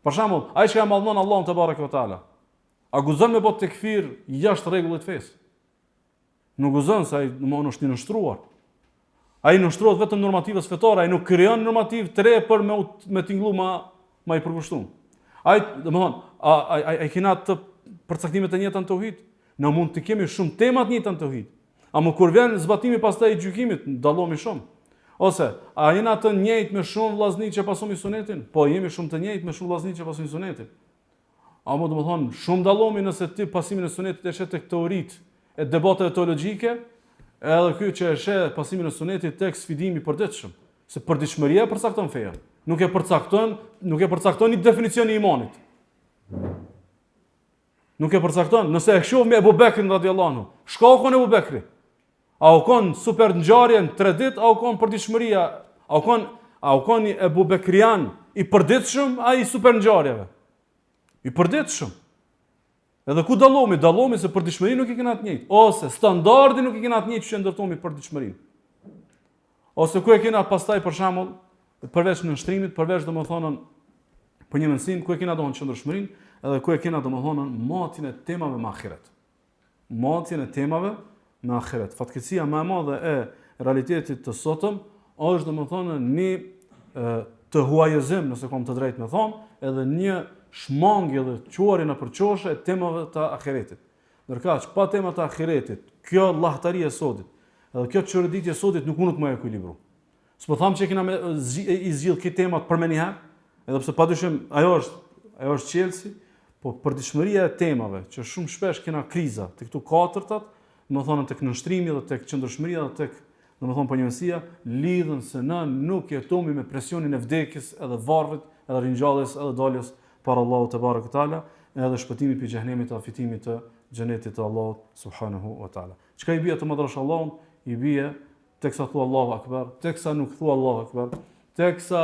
Për shembull, ai që e madhnon Allahun te barekuhu teala, a guzon me bot tekfir jashtë rregullit fesë? Nuk guzon se ai domethënë është i nënshtruar. Ai nënshtrohet vetëm normativës fetare, ai nuk krijon normativ të re për me tingëllu më i përkushtuar. Ai domethënë ai kena të përcaktimet e njëjta në tauhid. Ne mund të kemi shumë tema të njëjta në tauhid. Ama kur vjen zbatimi pastaj i gjykimit, dallomi shumë. Ose a jena të njëjtë me shumë vllaznik që pasojmë sunetin? Po jemi shumë të njëjtë me shumë vllaznik që pasojmë sunetin. Ama domethënë shumë dallomi nëse ti pasimin e sunetit e shet tek teoritë e debateve teologjike, edhe ky që e shet pasimin e sunetit tek sfidimi i përditshëm, se përditshmëria përcakton feja. Nuk e përcakton një definicion i imanit. Nuk e përcakton. Nëse e shohim Ebu Bekrin radhiyallahu anhu, shka u kon Ebu Bekri? A u kon super ngjarjen 3 ditë, a u kon përditshmëria? A u kon Ebu Bekrian i përditshëm, a i super ngjarjeve? I përditshëm. Edhe ku dallomi? Dallomi se përditshmëria nuk i kena të njëjtë, ose standardi nuk i kena të njëjtë që ndërtohemi përditshmërinë. Ose ku e kena pastaj për shembull, përveç nënshtrimit, përveç domethënë për një mësim, ku e kena domethënë qëndrueshmërinë, edhe ku e kena domethënë matjen e temave me ahiret. Matjen e temave me ahiret. Fatkeqësia më e madhe e realitetit të sotëm është domethënë një të huajëzim, nëse kam të drejtë me thonë, edhe një shmangje dhe quarje në përqoshe e temave të ahiretit. Ndërkaq pa temat e ahiretit, kjo llahtaria e sotit, edhe kjo çorëditje e sotit nuk mund të më ekuilibru. S'po tham që kena i zgjidh këto temat për më një herë, edhe pse padyshim ajo është qelsi, po përditshmëria e temave që shumë shpesh kena kriza të këtu katërtat, domethënë tek nënshtrimi dhe tek qëndrueshmëria dhe tek domethënë ponjësia, lidhen se na nuk jetojmë me presionin e vdekjes edhe varrit, edhe ringjalljes, edhe daljes para Allahut te barekuhu teala, edhe shpëtimit prej xhenemit dhe fitimit të xhenetit të Allahut subhanahu wa taala. Çka i bie të madhrosh Allahun, i bie teksa thua Allahu akbar, teksa nuk thua Allahu akbar, teksa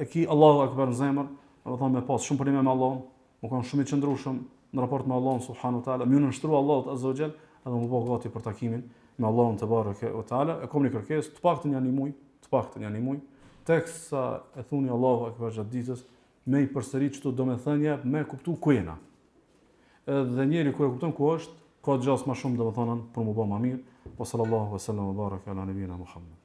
e ki Allahu akbar në zemër, domethënë me pas shumë probleme me Allahun, u kanë shumë i qëndrueshëm në raport me Allahun subhanahu wa taala, më nënshtru Allahut azza wa jall, edhe më bëu gati për takimin me Allahun te barekuhu teala. E kam një kërkesë, të paktën janë një muj, teksa e thuni Allahu akbar gjatë ditës, me i përsërit çdo domethënie, me kuptu ku jena. Edhe njeri kur e kupton ku është, ka gjas më shumë domethënë për më bë më mirë. Sallallahu alaihi wasallam wa baraka ala nabiyina Muhammad.